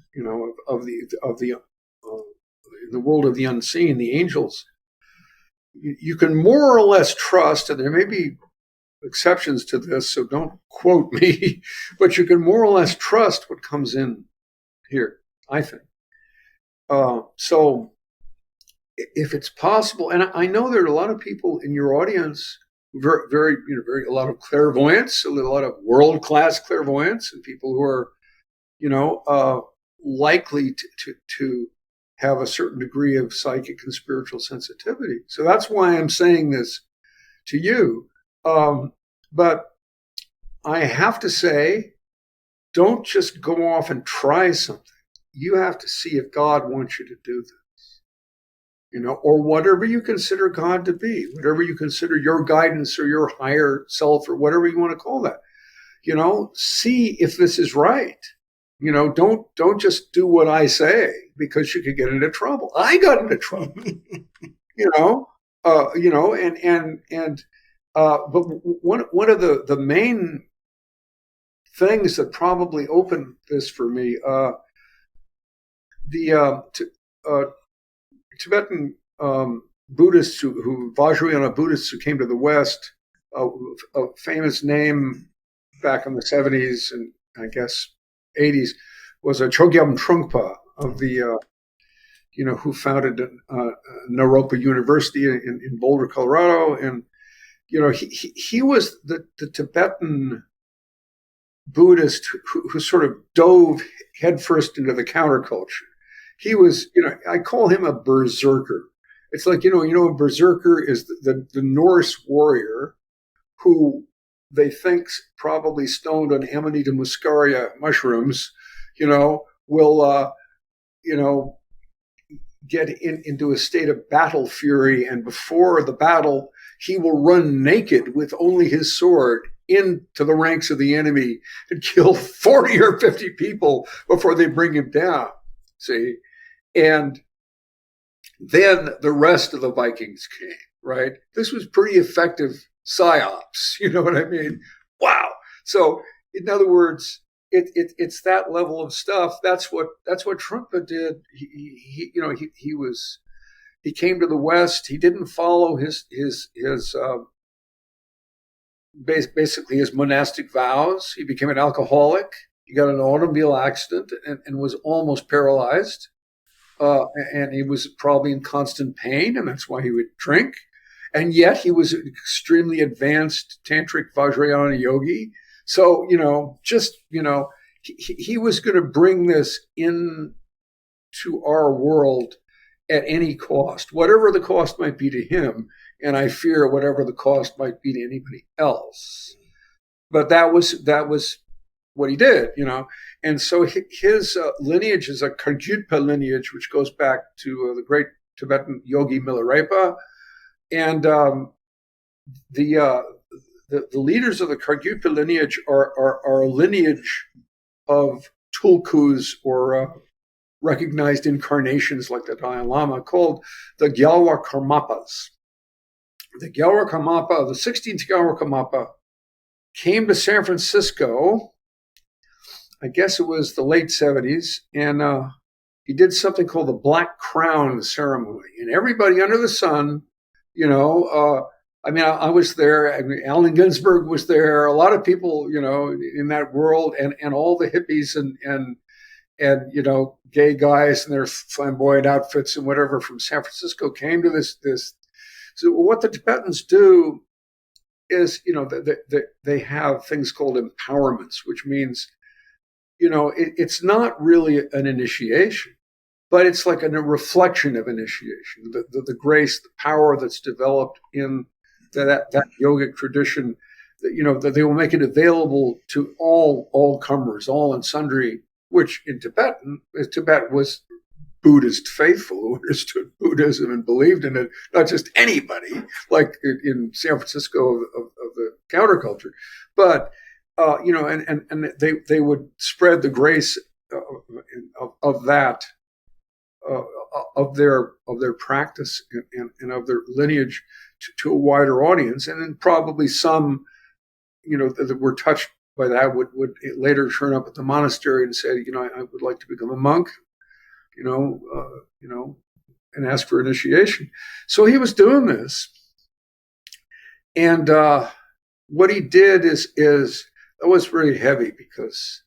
of the in the world of the unseen, the angels. You can more or less trust, and there may be exceptions to this, so don't quote me, but you can more or less trust what comes in here, I think. So if it's possible, and I know there are a lot of people in your audience, very, a lot of clairvoyants, a lot of world-class clairvoyants, and people who are, likely to have a certain degree of psychic and spiritual sensitivity. So that's why I'm saying this to you. But I have to say, don't just go off and try something. You have to see if God wants you to do this, or whatever you consider God to be, whatever you consider your guidance or your higher self or whatever you want to call that. See if this is right. Don't just do what I say because you could get into trouble. I got into trouble, but one of the main things that probably opened this for me, Tibetan Buddhists who Vajrayana Buddhists who came to the West, a famous name back in the 70s and I guess 80s was a Chogyam Trungpa of the who founded Naropa University in Boulder, Colorado, and he was the Tibetan Buddhist who sort of dove headfirst into the counterculture. He was, I call him a berserker. It's like, a berserker is the Norse warrior who they think probably stoned on Amanita muscaria mushrooms, will, get into a state of battle fury. And before the battle, he will run naked with only his sword into the ranks of the enemy and kill 40 or 50 people before they bring him down. See? And then the rest of the Vikings came, right? This was pretty effective psyops. You know what I mean? Wow. So in other words, it's that level of stuff. That's what Trungpa did. He came to the West. He didn't follow his basically his monastic vows. He became an alcoholic. He got in an automobile accident and was almost paralyzed. And he was probably in constant pain, and that's why he would drink. And yet he was an extremely advanced tantric Vajrayana yogi. So, he was going to bring this into our world at any cost, whatever the cost might be to him. And I fear whatever the cost might be to anybody else. But that was what he did, And so his lineage is a Kargyutpa lineage, which goes back to the great Tibetan yogi Milarepa. And the leaders of the Kargyutpa lineage are a lineage of tulkus or recognized incarnations like the Dalai Lama called the Gyalwa Karmapas. The Gyalwa Karmapa, the 16th Gyalwa Karmapa, came to San Francisco. I guess it was the late 70s, and he did something called the Black Crown ceremony. And everybody under the sun, I was there. Allen Ginsberg was there. A lot of people, in that world, and all the hippies and gay guys in their flamboyant outfits and whatever from San Francisco came to this. So what the Tibetans do is, they have things called empowerments, which means, it's not really an initiation, but it's like a reflection of initiation, the grace, the power that's developed in that yogic tradition, that they will make it available to all comers, all and sundry, which in Tibet was Buddhist faithful who understood Buddhism and believed in it, not just anybody, like in San Francisco of the counterculture, but and they would spread the grace of that of their practice and of their lineage to a wider audience, and then probably some that were touched by that would later turn up at the monastery and say, I would like to become a monk, and ask for initiation. So he was doing this, and what he did is that was very heavy because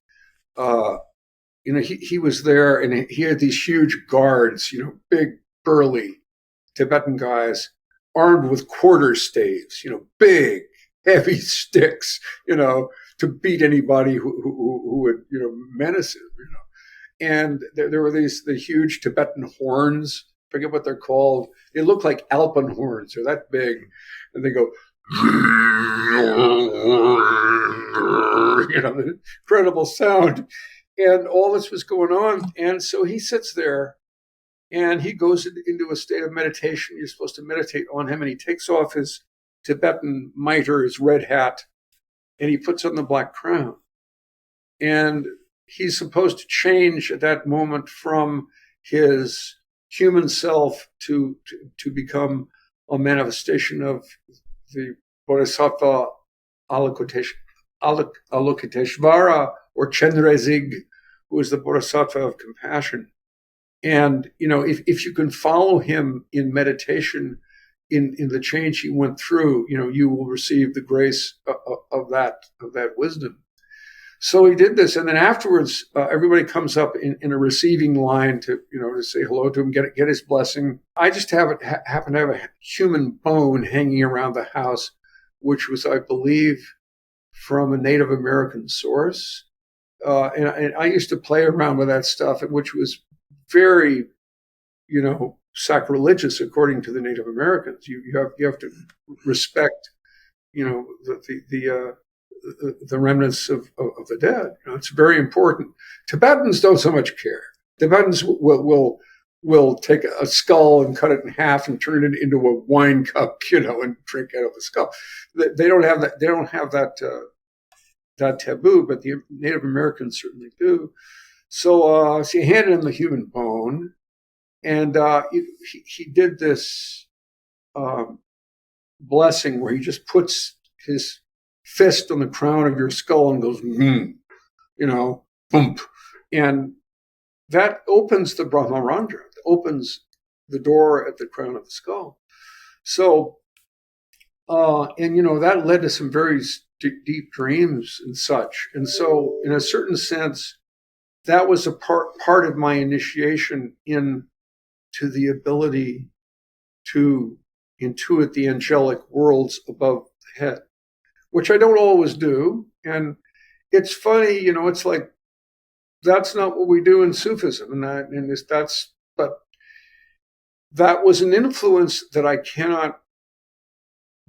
he was there and he had these huge guards, big burly Tibetan guys armed with quarter staves, big heavy sticks, to beat anybody who would menace him. And there were the huge Tibetan horns. I forget what they're called. They look like alpenhorns. They're that big, and they go the incredible sound. And all this was going on. And so he sits there and he goes into a state of meditation. You're supposed to meditate on him. And he takes off his Tibetan mitre, his red hat, and he puts on the black crown. And he's supposed to change at that moment from his human self to become a manifestation of the Bodhisattva Avalokiteshvara, or Chenrezig, who is the Bodhisattva of compassion. And, if you can follow him in meditation, in the change he went through, you will receive the grace of that wisdom. So he did this, and then afterwards, everybody comes up in a receiving line to say hello to him, get his blessing. I just happen to have a human bone hanging around the house, which was, I believe, from a Native American source, and I used to play around with that stuff, which was very, sacrilegious according to the Native Americans. You have to respect, the remnants of the dead. It's very important. Tibetans don't so much care. Tibetans will take a skull and cut it in half and turn it into a wine cup, and drink out of the skull. They don't have that. They don't have that taboo, but the Native Americans certainly do. So he handed him the human bone, and he did this blessing where he just puts his fist on the crown of your skull and goes, boom. And that opens the Brahmarandra, opens the door at the crown of the skull. So, that led to some very deep dreams and such. And so, in a certain sense, that was a part of my initiation into the ability to intuit the angelic worlds above the head, which I don't always do. And it's funny, it's like, that's not what we do in Sufism. But that was an influence that I cannot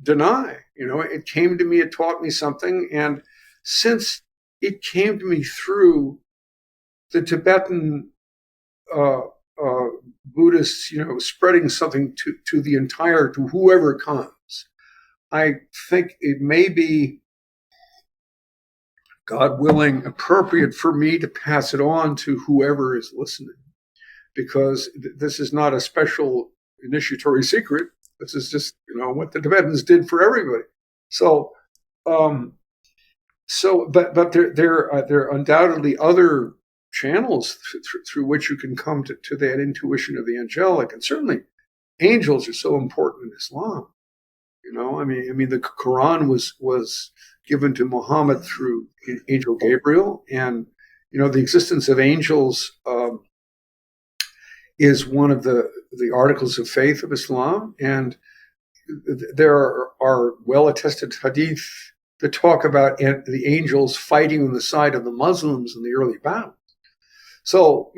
deny. It came to me, it taught me something. And since it came to me through the Tibetan Buddhists, spreading something to whoever comes, I think it may be, God willing, appropriate for me to pass it on to whoever is listening, because this is not a special initiatory secret. This is just, what the Tibetans did for everybody. So, but there are undoubtedly other channels through which you can come to that intuition of the angelic, and certainly angels are so important in Islam. I mean, the Quran was given to Muhammad through Angel Gabriel, and the existence of angels is one of the articles of faith of Islam, and there are well-attested hadith that talk about the angels fighting on the side of the Muslims in the early battles. So,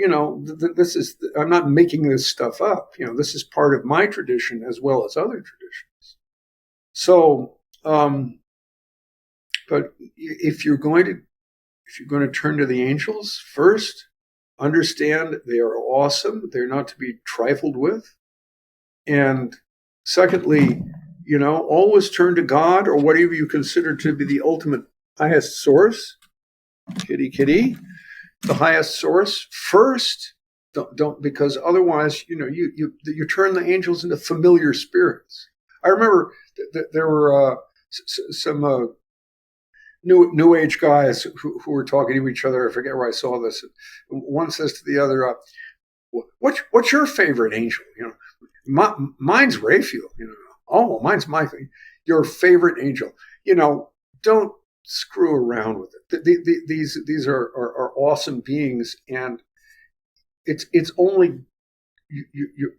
this is, I'm not making this stuff up. This is part of my tradition as well as other traditions. So, but if you're going to turn to the angels, first, understand they are awesome. They're not to be trifled with. And secondly, always turn to God, or whatever you consider to be the ultimate highest source. Kitty, the highest source first. Don't because otherwise, you turn the angels into familiar spirits. I remember there were some new age guys who were talking to each other. I forget where I saw this. One says to the other, "What's your favorite angel?" Mine's Raphael. Oh, mine's my thing. Your favorite angel. Don't screw around with it. These are awesome beings, and it's only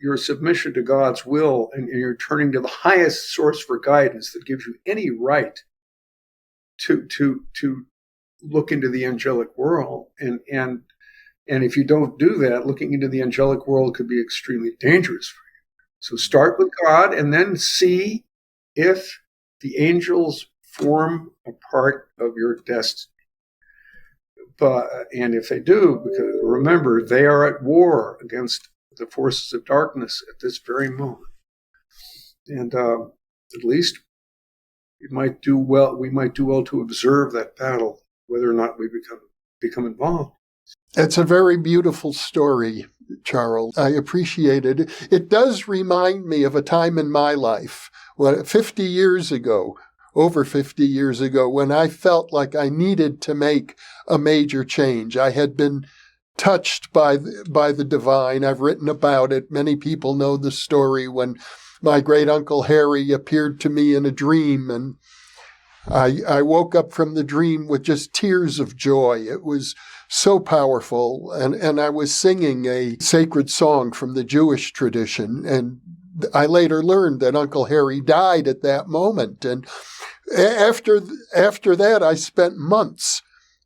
your submission to God's will, and you're turning to the highest source for guidance that gives you any right to look into the angelic world. And if you don't do that, looking into the angelic world could be extremely dangerous for you. So start with God, and then see if The angels form a part of your destiny. And if they do, because remember, they are at war against the forces of darkness at this very moment. And at least we might do well to observe that battle, whether or not we become involved. It's a very beautiful story, Charles. I appreciate it. It does remind me of a time in my life, over 50 years ago, when I felt like I needed to make a major change. I had been touched by the divine. I've written about it. Many people know the story when my great uncle Harry appeared to me in a dream, and I woke up from the dream with just tears of joy. It was so powerful, and I was singing a sacred song from the Jewish tradition, and I later learned that Uncle Harry died at that moment. And after that, I spent months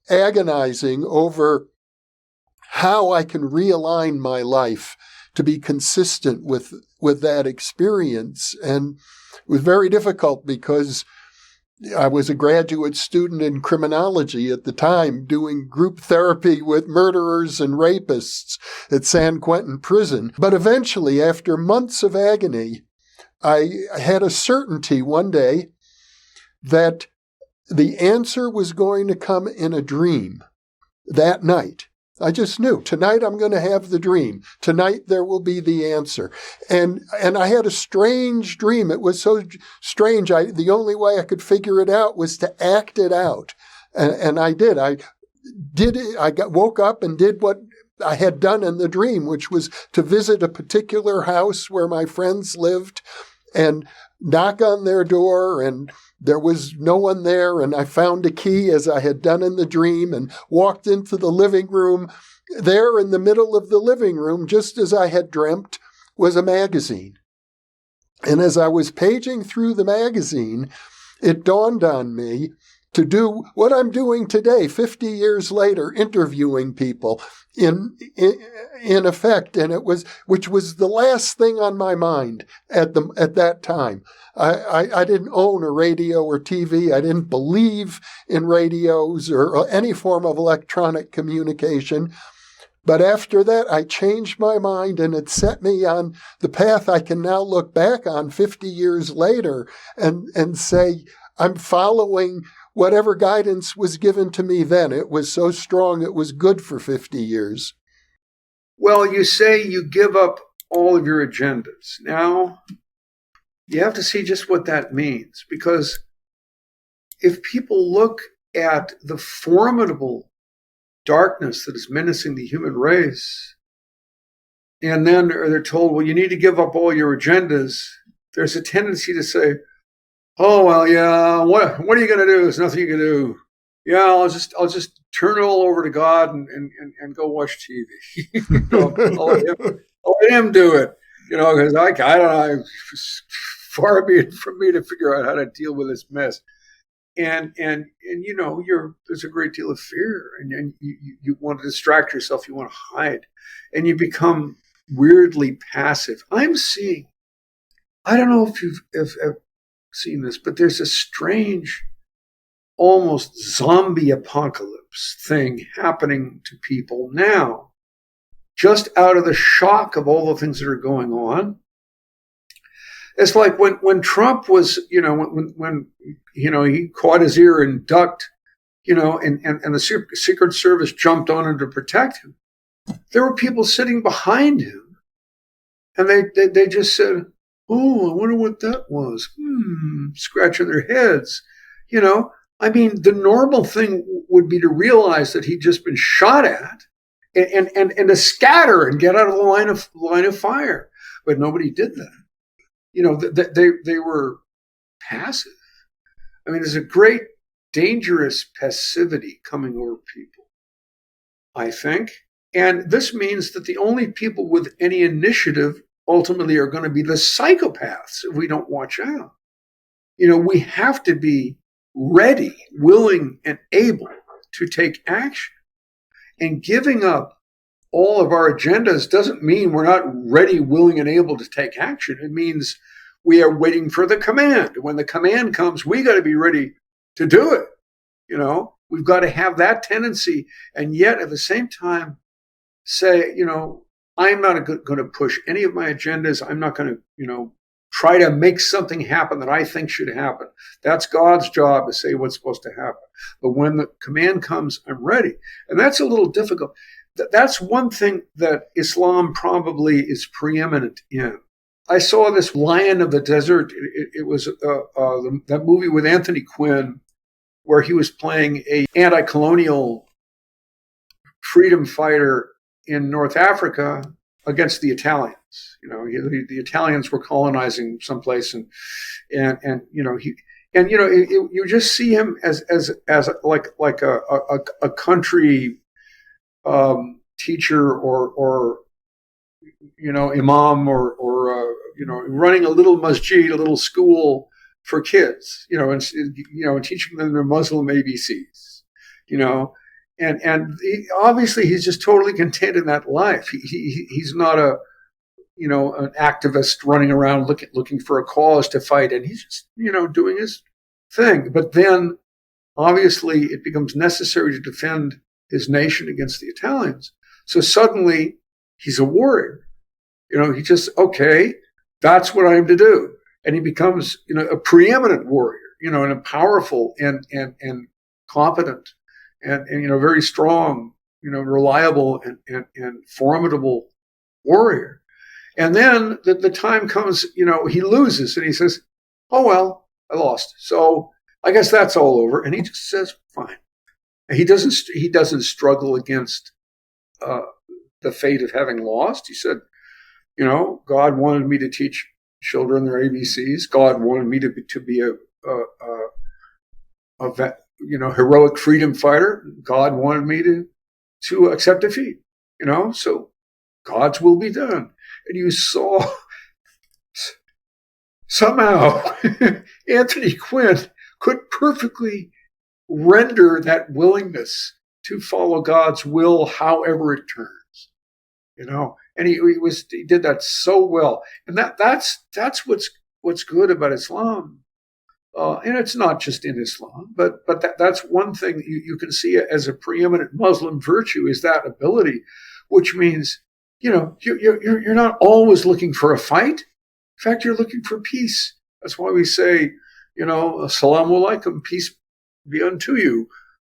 agonizing over how I can realign my life to be consistent with that experience. And it was very difficult because I was a graduate student in criminology at the time, doing group therapy with murderers and rapists at San Quentin Prison. But eventually, after months of agony, I had a certainty one day that the answer was going to come in a dream that night. I just knew, tonight I'm going to have the dream. Tonight there will be the answer. And I had a strange dream. It was so strange. The only way I could figure it out was to act it out. And I did. I woke up and did what I had done in the dream, which was to visit a particular house where my friends lived and knock on their door, and there was no one there, and I found a key as I had done in the dream and walked into the living room. There in the middle of the living room, just as I had dreamt, was a magazine. And as I was paging through the magazine, it dawned on me to do what I'm doing today, 50 years later, interviewing people in effect. And which was the last thing on my mind at that time. I didn't own a radio or TV. I didn't believe in radios or any form of electronic communication. But after that, I changed my mind, and it set me on the path I can now look back on 50 years later and say, I'm following whatever guidance was given to me then. It was so strong, it was good for 50 years. Well, you say you give up all of your agendas. Now, you have to see just what that means, because if people look at the formidable darkness that is menacing the human race, and then they're told, well, you need to give up all your agendas, there's a tendency to say, oh, well, yeah, what are you going to do? There's nothing you can do. Yeah, I'll just turn it all over to God and go watch TV. I'll let him do it. Because I don't know, far be it from me to figure out how to deal with this mess. And there's a great deal of fear, and you want to distract yourself, you want to hide, and you become weirdly passive. I'm seeing, I don't know if you've seen this, but there's a strange, almost zombie apocalypse thing happening to people now, just out of the shock of all the things that are going on. It's like when Trump was, when he caught his ear and ducked, and the Secret Service jumped on him to protect him. There were people sitting behind him, and they just said, oh, I wonder what that was. Scratching their heads. The normal thing would be to realize that he'd just been shot at and to scatter and get out of the line of fire. But nobody did that. They were passive. There's a great dangerous passivity coming over people, I think. And this means that the only people with any initiative ultimately are going to be the psychopaths if we don't watch out. We have to be ready, willing, and able to take action. And giving up all of our agendas doesn't mean we're not ready, willing, and able to take action. It means we are waiting for the command. When the command comes, we got to be ready to do it. We've got to have that tendency, and yet at the same time say, I'm not going to push any of my agendas. I'm not going to, try to make something happen that I think should happen. That's God's job to say what's supposed to happen. But when the command comes, I'm ready. And that's a little difficult. That's one thing that Islam probably is preeminent in. I saw this Lion of the Desert. It was that movie with Anthony Quinn, where he was playing a anti-colonial freedom fighter in North Africa against the Italians. The Italians were colonizing someplace, and you just see him as like a country teacher or imam or running a little masjid, a little school for kids, and teaching them their Muslim ABCs, and obviously he's just totally content in that life. He's not an activist running around looking for a cause to fight, and he's just doing his thing. But then obviously it becomes necessary to defend his nation against the Italians. So suddenly he's a warrior. He just, okay, that's what I'm to do. And he becomes, a preeminent warrior, and a powerful and competent and very strong, reliable and formidable warrior. And then the time comes, he loses and he says, oh, well, I lost. So I guess that's all over. And he just says, fine. And he doesn't struggle against the fate of having lost. He said, God wanted me to teach children their ABCs. God wanted me to be a heroic freedom fighter. God wanted me to accept defeat. So God's will be done. And you saw somehow Anthony Quinn could perfectly render that willingness to follow God's will, however it turns. And he did that so well. And that's what's good about Islam. And it's not just in Islam, but that's one thing that you can see as a preeminent Muslim virtue, is that ability, which means, you're not always looking for a fight. In fact, you're looking for peace. That's why we say, Assalamu alaikum, peace be unto you.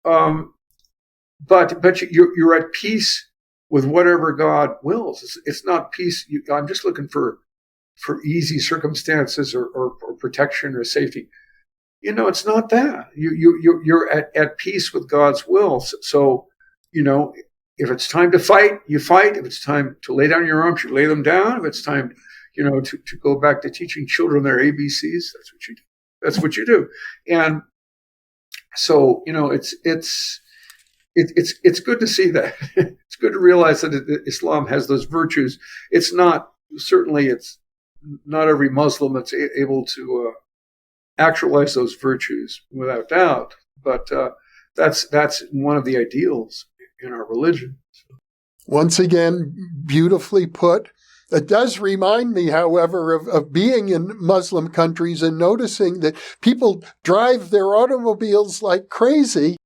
But you're at peace with whatever God wills. It's not peace. I'm just looking for easy circumstances or protection or safety. It's not that. You're at peace with God's will. So, if it's time to fight, you fight. If it's time to lay down your arms, you lay them down. If it's time, to go back to teaching children their ABCs, that's what you do. That's what you do. And so, it's good to see that. It's good to realize that Islam has those virtues. It's not every Muslim that's able to actualize those virtues without doubt. But that's one of the ideals in our religion. Once again, beautifully put. It does remind me, however, of being in Muslim countries and noticing that people drive their automobiles like crazy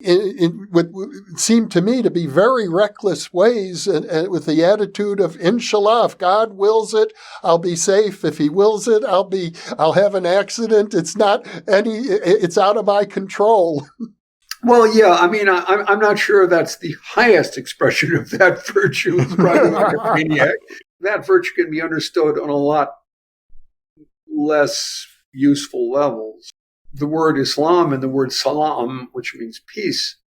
in what seemed to me to be very reckless ways, and with the attitude of, inshallah, if God wills it, I'll be safe. If he wills it, I'll have an accident. It's out of my control. Well, yeah, I mean, I'm not sure that's the highest expression of that virtue, is driving like a maniac. That virtue can be understood on a lot less useful levels. The word Islam and the word salam, which means peace,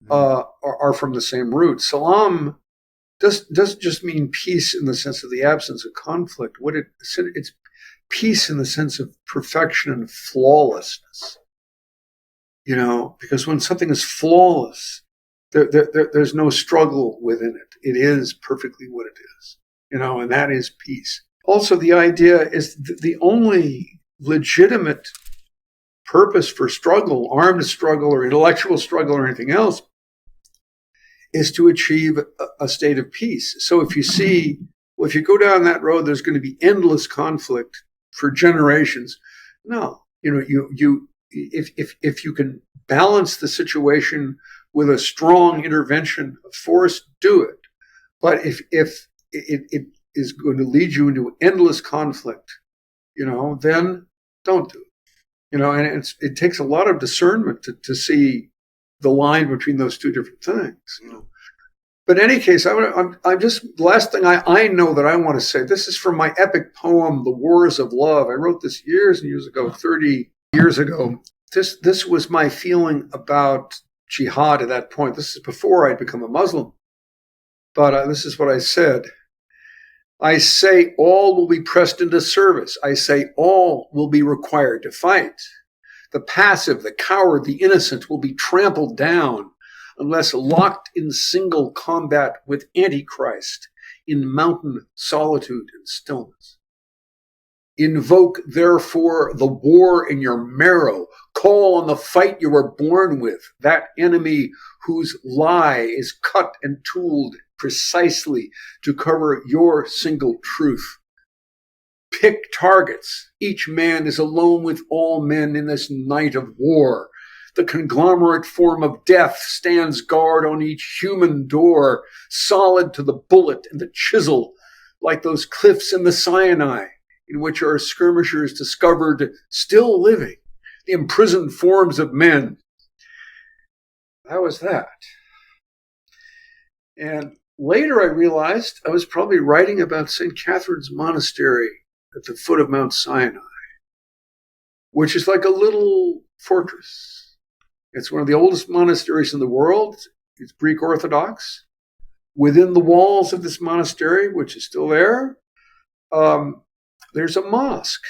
are from the same root. Salam doesn't just mean peace in the sense of the absence of conflict. It's peace in the sense of perfection and flawlessness. Because when something is flawless, there's no struggle within it. It is perfectly what it is, and that is peace. Also, the idea is the only legitimate purpose for struggle, armed struggle or intellectual struggle or anything else, is to achieve a state of peace. So if you go down that road, there's going to be endless conflict. for generations. No, if you can balance the situation with a strong intervention of force, do it. But if it is going to lead you into endless conflict, then don't do it. And it takes a lot of discernment to see the line between those two different things. But in any case, I'm just, the last thing I know that I want to say, this is from my epic poem, The Wars of Love. I wrote this years and years ago, 30 years ago. This was my feeling about jihad at that point. This is before I'd become a Muslim. But this is what I said. I say all will be pressed into service. I say all will be required to fight. The passive, the coward, the innocent will be trampled down unless locked in single combat with Antichrist in mountain solitude and stillness. Invoke, therefore, the war in your marrow. Call on the fight you were born with, that enemy whose lie is cut and tooled precisely to cover your single truth. Pick targets. Each man is alone with all men in this night of war. The conglomerate form of death stands guard on each human door, solid to the bullet and the chisel, like those cliffs in the Sinai, in which our skirmishers discovered still living, the imprisoned forms of men. That was that. And later I realized I was probably writing about St. Catherine's Monastery at the foot of Mount Sinai, which is like a little fortress. It's one of the oldest monasteries in the world. It's Greek Orthodox. Within the walls of this monastery, which is still there, there's a mosque.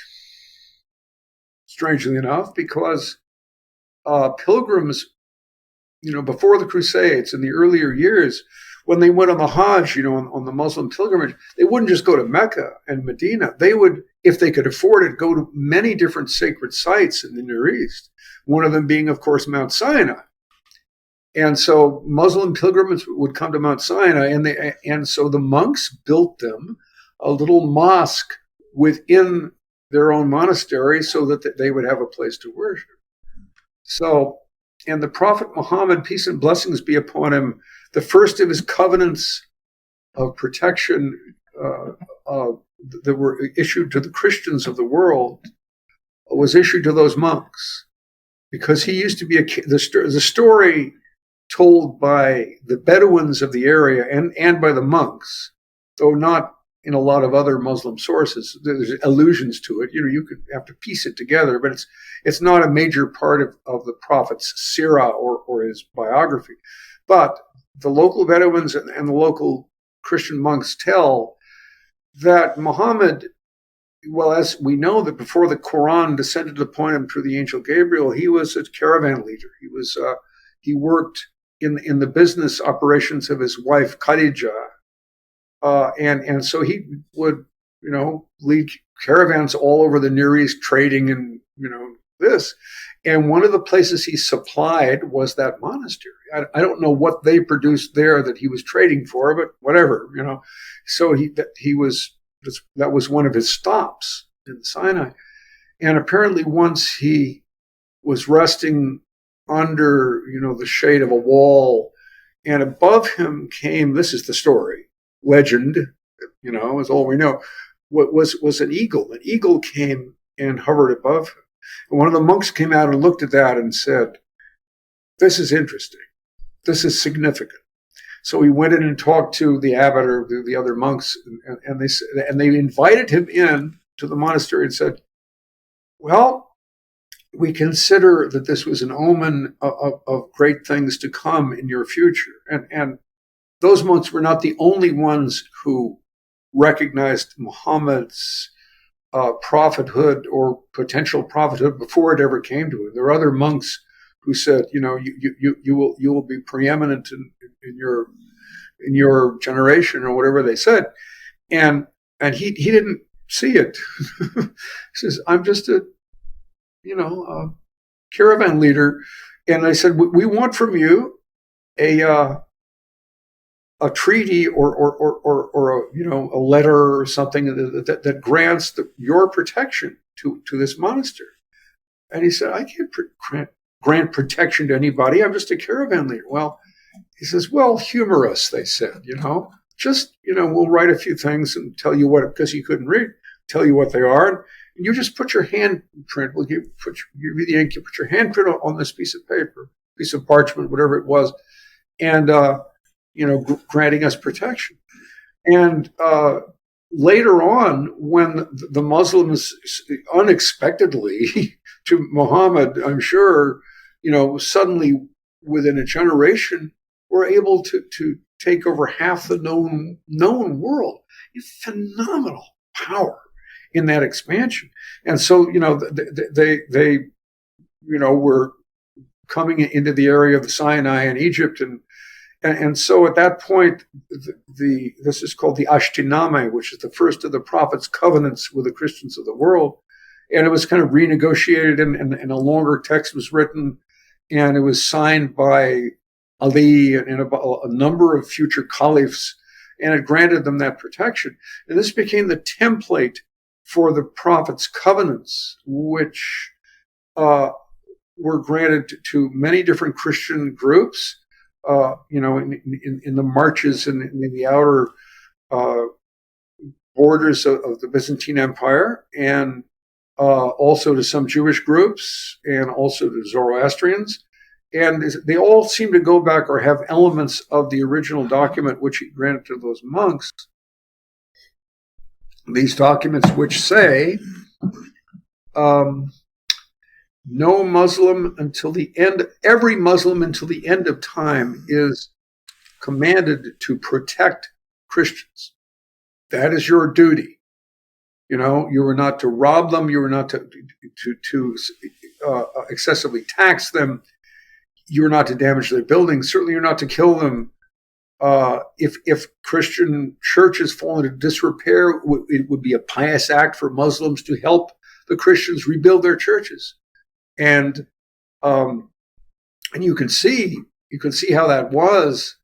Strangely enough, because pilgrims, before the Crusades in the earlier years, when they went on the Hajj, on the Muslim pilgrimage, they wouldn't just go to Mecca and Medina. They would, if they could afford it, go to many different sacred sites in the Near East. One of them being, of course, Mount Sinai. And so Muslim pilgrims would come to Mount Sinai, and so the monks built them a little mosque within their own monastery so that they would have a place to worship. So, and the Prophet Muhammad, peace and blessings be upon him, the first of his covenants of protection that were issued to the Christians of the world was issued to those monks, because he used to be the story told by the Bedouins of the area and by the monks, though not in a lot of other Muslim sources. There's allusions to it. You could have to piece it together, but it's not a major part of the Prophet's seerah or his biography. But the local Bedouins and the local Christian monks tell that Muhammad, well, as we know that before the Quran descended upon him through the angel Gabriel, he was a caravan leader. He worked in the business operations of his wife Khadija, and so he would lead caravans all over the Near East, trading and this. And one of the places he supplied was that monastery. I don't know what they produced there that he was trading for, but whatever, So that was one of his stops in Sinai. And apparently once he was resting under, the shade of a wall, and above him came, this is the story, legend, is all we know, what was an eagle. An eagle came and hovered above him. And one of the monks came out and looked at that and said, "This is interesting. This is significant." So he went in and talked to the abbot or the other monks, and they invited him in to the monastery and said, "Well, we consider that this was an omen of great things to come in your future." And those monks were not the only ones who recognized Muhammad's prophethood or potential prophethood before it ever came to him. There are other monks who said, you will be preeminent in your generation, or whatever they said, and he didn't see it. He says, "I'm just a caravan leader," and I said, "We want from you a a treaty or a letter or something that grants your protection to this monastery. And he said, I can't grant protection to anybody. I'm just a caravan leader. Well, he says, well, humor us, they said, just, we'll write a few things and tell you what, because he couldn't read, tell you what they are. And you just put your handprint, we'll give you the ink, you put your handprint on this piece of paper, piece of parchment, whatever it was, and, granting us protection. And later on, when the Muslims unexpectedly to Muhammad, I'm sure, suddenly within a generation, were able to take over half the known world. Phenomenal power in that expansion. And so, they were coming into the area of the Sinai and Egypt. And so at that point, this is called the Ashtiname, which is the first of the prophet's covenants with the Christians of the world. And it was kind of renegotiated, and a longer text was written, and it was signed by Ali and a number of future caliphs, and it granted them that protection. And this became the template for the prophet's covenants, which were granted to many different Christian groups, in the marches and in the outer borders of the Byzantine Empire, and also to some Jewish groups, and also to Zoroastrians. And they all seem to go back or have elements of the original document which he granted to those monks. These documents which say, no Muslim until the end, every Muslim until the end of time is commanded to protect Christians. That is your duty. You are not to rob them. You are not to excessively tax them. You are not to damage their buildings. Certainly, you're not to kill them. If Christian churches fall into disrepair, it would be a pious act for Muslims to help the Christians rebuild their churches. And you can see how that was,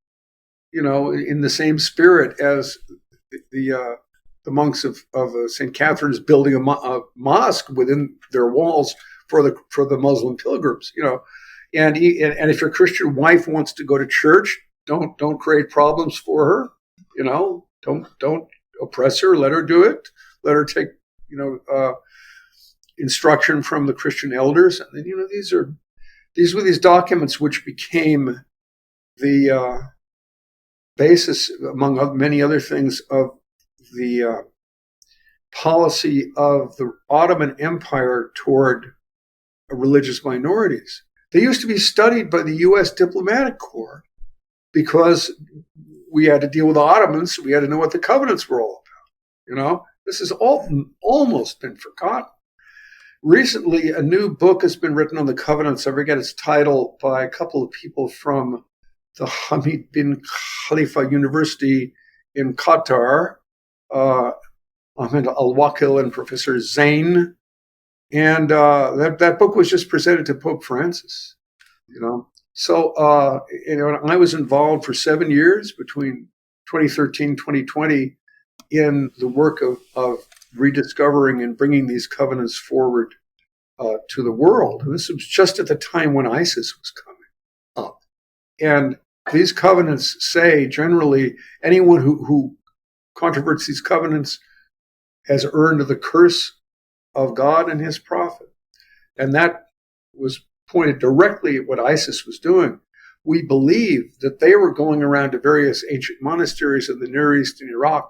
in the same spirit as the monks of St. Catherine's building a mosque within their walls for the Muslim pilgrims, and if your Christian wife wants to go to church, don't create problems for her, don't oppress her, let her do it, let her take, instruction from the Christian elders. And then, these were these documents which became the basis, among many other things, of the policy of the Ottoman Empire toward religious minorities. They used to be studied by the U.S. diplomatic corps because we had to deal with the Ottomans, so we had to know what the covenants were all about. This has almost been forgotten. Recently, a new book has been written on the covenants. I forget its title, by a couple of people from the Hamid bin Khalifa University in Qatar, Ahmed Al-Wakil and Professor Zain. And that book was just presented to Pope Francis. So I was involved for 7 years between 2013 and 2020 in the work of rediscovering and bringing these covenants forward to the world. And this was just at the time when ISIS was coming up. And these covenants say, generally, anyone who controverts these covenants has earned the curse of God and his prophet. And that was pointed directly at what ISIS was doing. We believe that they were going around to various ancient monasteries in the Near East and Iraq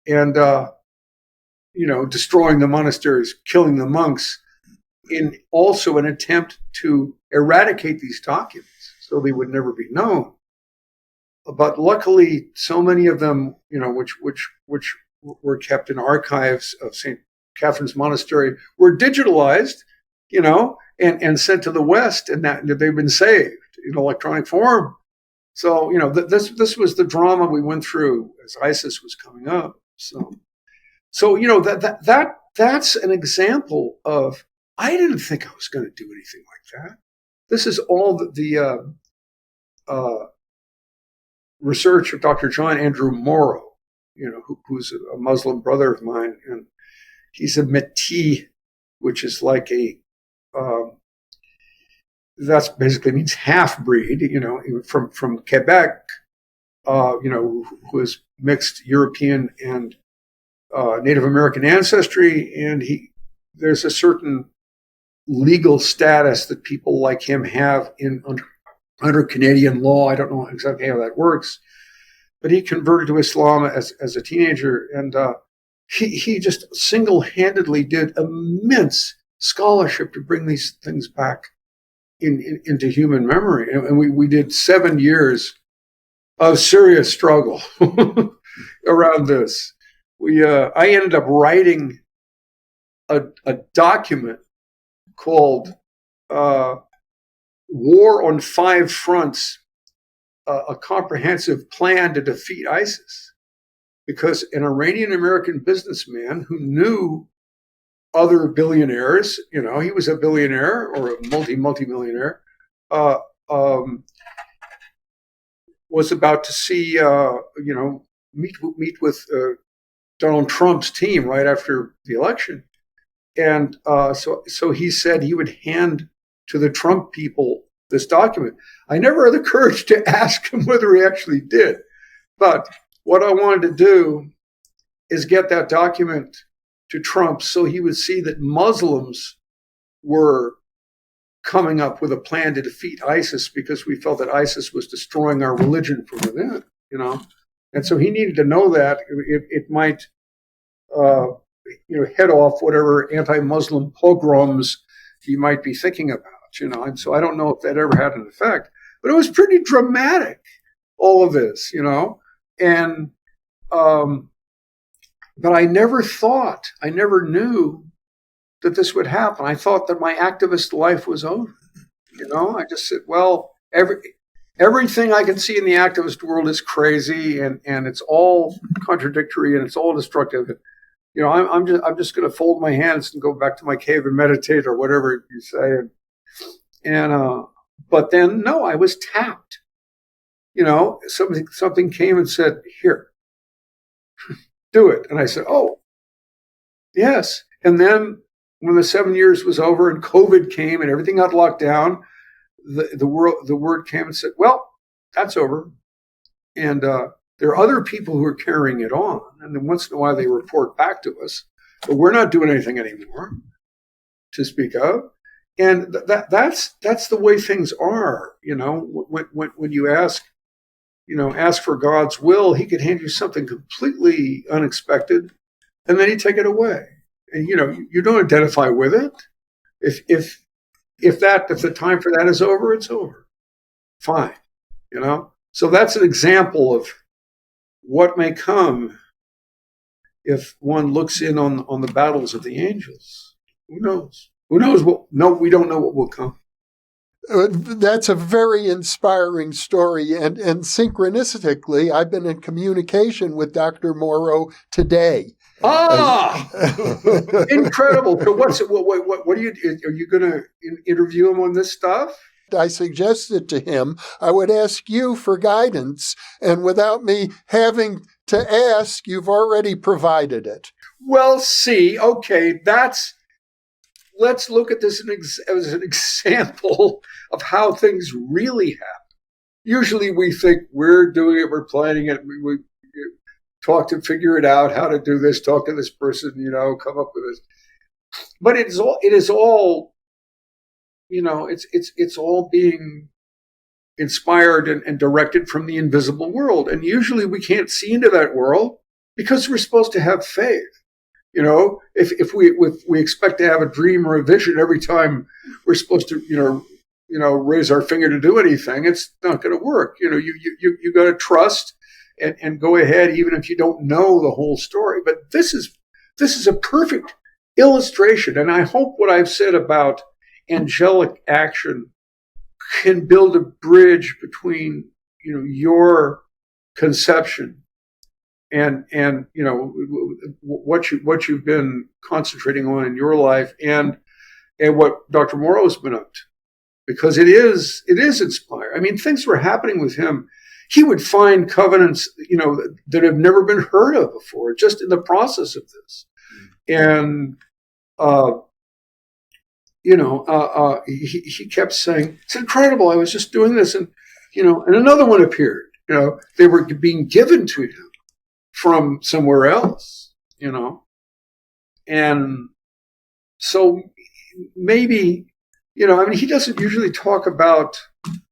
and destroying the monasteries, killing the monks, in also an attempt to eradicate these documents so they would never be known. But luckily, so many of them, which were kept in archives of St. Catherine's Monastery, were digitalized, and sent to the West, and that they've been saved in electronic form. So, this was the drama we went through as ISIS was coming up. So that's an example of, I didn't think I was going to do anything like that. This is all the research of Dr. John Andrew Morrow, who's a Muslim brother of mine, and he's a Métis, which is like that's basically means half breed, from Quebec, who is mixed European and Native American ancestry, and there's a certain legal status that people like him have under Canadian law. I don't know exactly how that works, but he converted to Islam as a teenager, and he just single-handedly did immense scholarship to bring these things back into human memory. And we did 7 years of serious struggle around this. I ended up writing a document called War on Five Fronts, a comprehensive plan to defeat ISIS, because an Iranian-American businessman who knew other billionaires, he was a billionaire or a multi-millionaire, was about to see, meet with Donald Trump's team right after the election. And so he said he would hand to the Trump people this document. I never had the courage to ask him whether he actually did. But what I wanted to do is get that document to Trump so he would see that Muslims were coming up with a plan to defeat ISIS, because we felt that ISIS was destroying our religion from within, And so he needed to know that it might, head off whatever anti-Muslim pogroms he might be thinking about, And so I don't know if that ever had an effect, but it was pretty dramatic, all of this, And, but I never knew that this would happen. I thought that my activist life was over. I just said, well, everything I can see in the activist world is crazy, and it's all contradictory, and it's all destructive. I'm just going to fold my hands and go back to my cave and meditate, or whatever you say. But then, no, I was tapped. Something came and said, here, do it. And I said, oh, yes. And then when the 7 years was over and COVID came and everything got locked down, the word came and said, well, that's over. And there are other people who are carrying it on. And then once in a while they report back to us, but we're not doing anything anymore to speak of. And that's the way things are. When you ask for God's will, he could hand you something completely unexpected, and then he'd take it away. And, you don't identify with it. If the time for that is over, it's over. Fine. So that's an example of what may come if one looks in on the battles of the angels. Who knows? Who knows what? No, we don't know what will come. That's a very inspiring story. And synchronistically, I've been in communication with Dr. Morrow today. Incredible. So what are you going to interview him on this stuff? I suggested to him I would ask you for guidance, and without me having to ask, you've already provided it. Well, okay, let's look at this as an example of how things really happen. Usually we think we're doing it, we're planning it, we talk to figure it out, how to do this, talk to this person, come up with this. But it is all, it's all being inspired and directed from the invisible world. And usually we can't see into that world because we're supposed to have faith. If we expect to have a dream or a vision every time we're supposed to, raise our finger to do anything, it's not going to work. You got to trust and go ahead, even if you don't know the whole story. But this is a perfect illustration, and I hope what I've said about angelic action can build a bridge between your conception and what you've been concentrating on in your life and what Dr. Morrow's been up to, because it is inspiring. I mean, things were happening with him. he would find covenants, that have never been heard of before, just in the process of this. And, he kept saying, it's incredible. I was just doing this. And another one appeared, they were being given to him from somewhere else, and so maybe, he doesn't usually talk about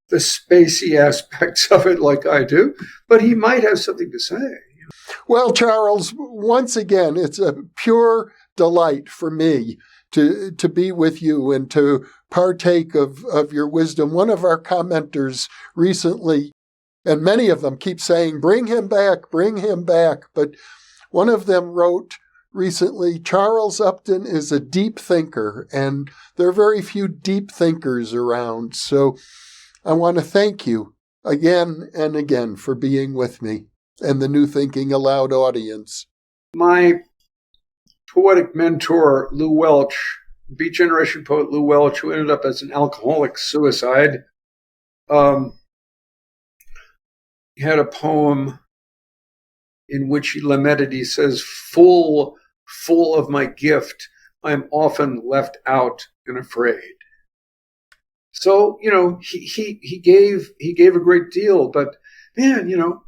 the spacey aspects of it like I do, but he might have something to say. Well, Charles, once again, it's a pure delight for me to be with you and to partake of your wisdom. One of our commenters recently, and many of them keep saying, bring him back, but one of them wrote recently, Charles Upton is a deep thinker, and there are very few deep thinkers around. So I want to thank you again and again for being with me and the New Thinking Aloud audience. My poetic mentor, Lou Welch, Beat Generation poet Lou Welch, who ended up as an alcoholic suicide, had a poem in which he lamented. He says, full of my gift, I'm often left out and afraid. So, he gave a great deal, but man, you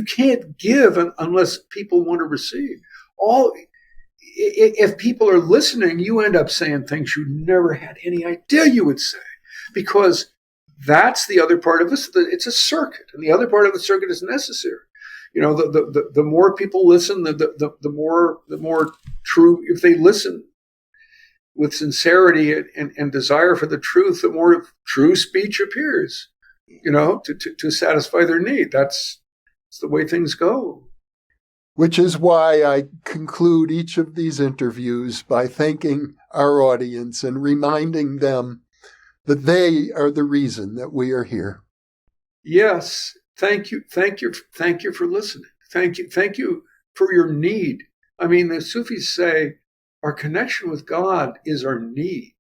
can't give unless people want to receive. If people are listening, you end up saying things you never had any idea you would say, because that's the other part of this. It's a circuit, and the other part of the circuit is necessary. The more people listen, the more true. If they listen with sincerity and desire for the truth, the more true speech appears. To satisfy their need. That's the way things go. Which is why I conclude each of these interviews by thanking our audience and reminding them that they are the reason that we are here. Yes. Thank you for listening. Thank you for your need. I mean, the Sufis say our connection with God is our need.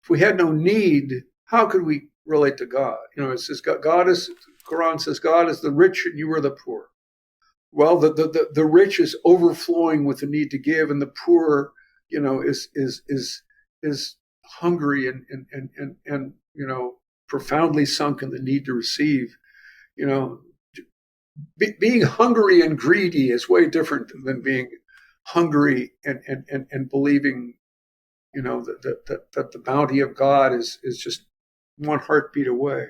If we had no need, how could we relate to God? It says Quran says God is the rich and you are the poor. Well, the rich is overflowing with the need to give, and the poor, is hungry and profoundly sunk in the need to receive. Being hungry and greedy is way different than being hungry and believing, that the bounty of God is just one heartbeat away.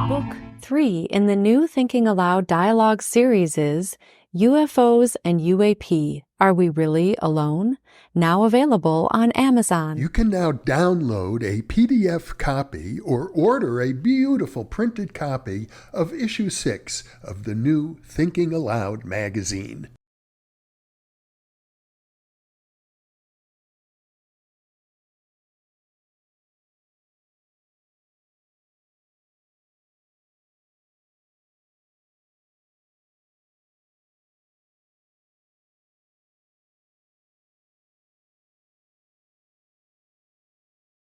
Book 3 in the New Thinking Aloud dialogue series is UFOs and UAP, Are We Really Alone? Now available on Amazon. You can now download a PDF copy or order a beautiful printed copy of issue 6 of the New Thinking Aloud magazine.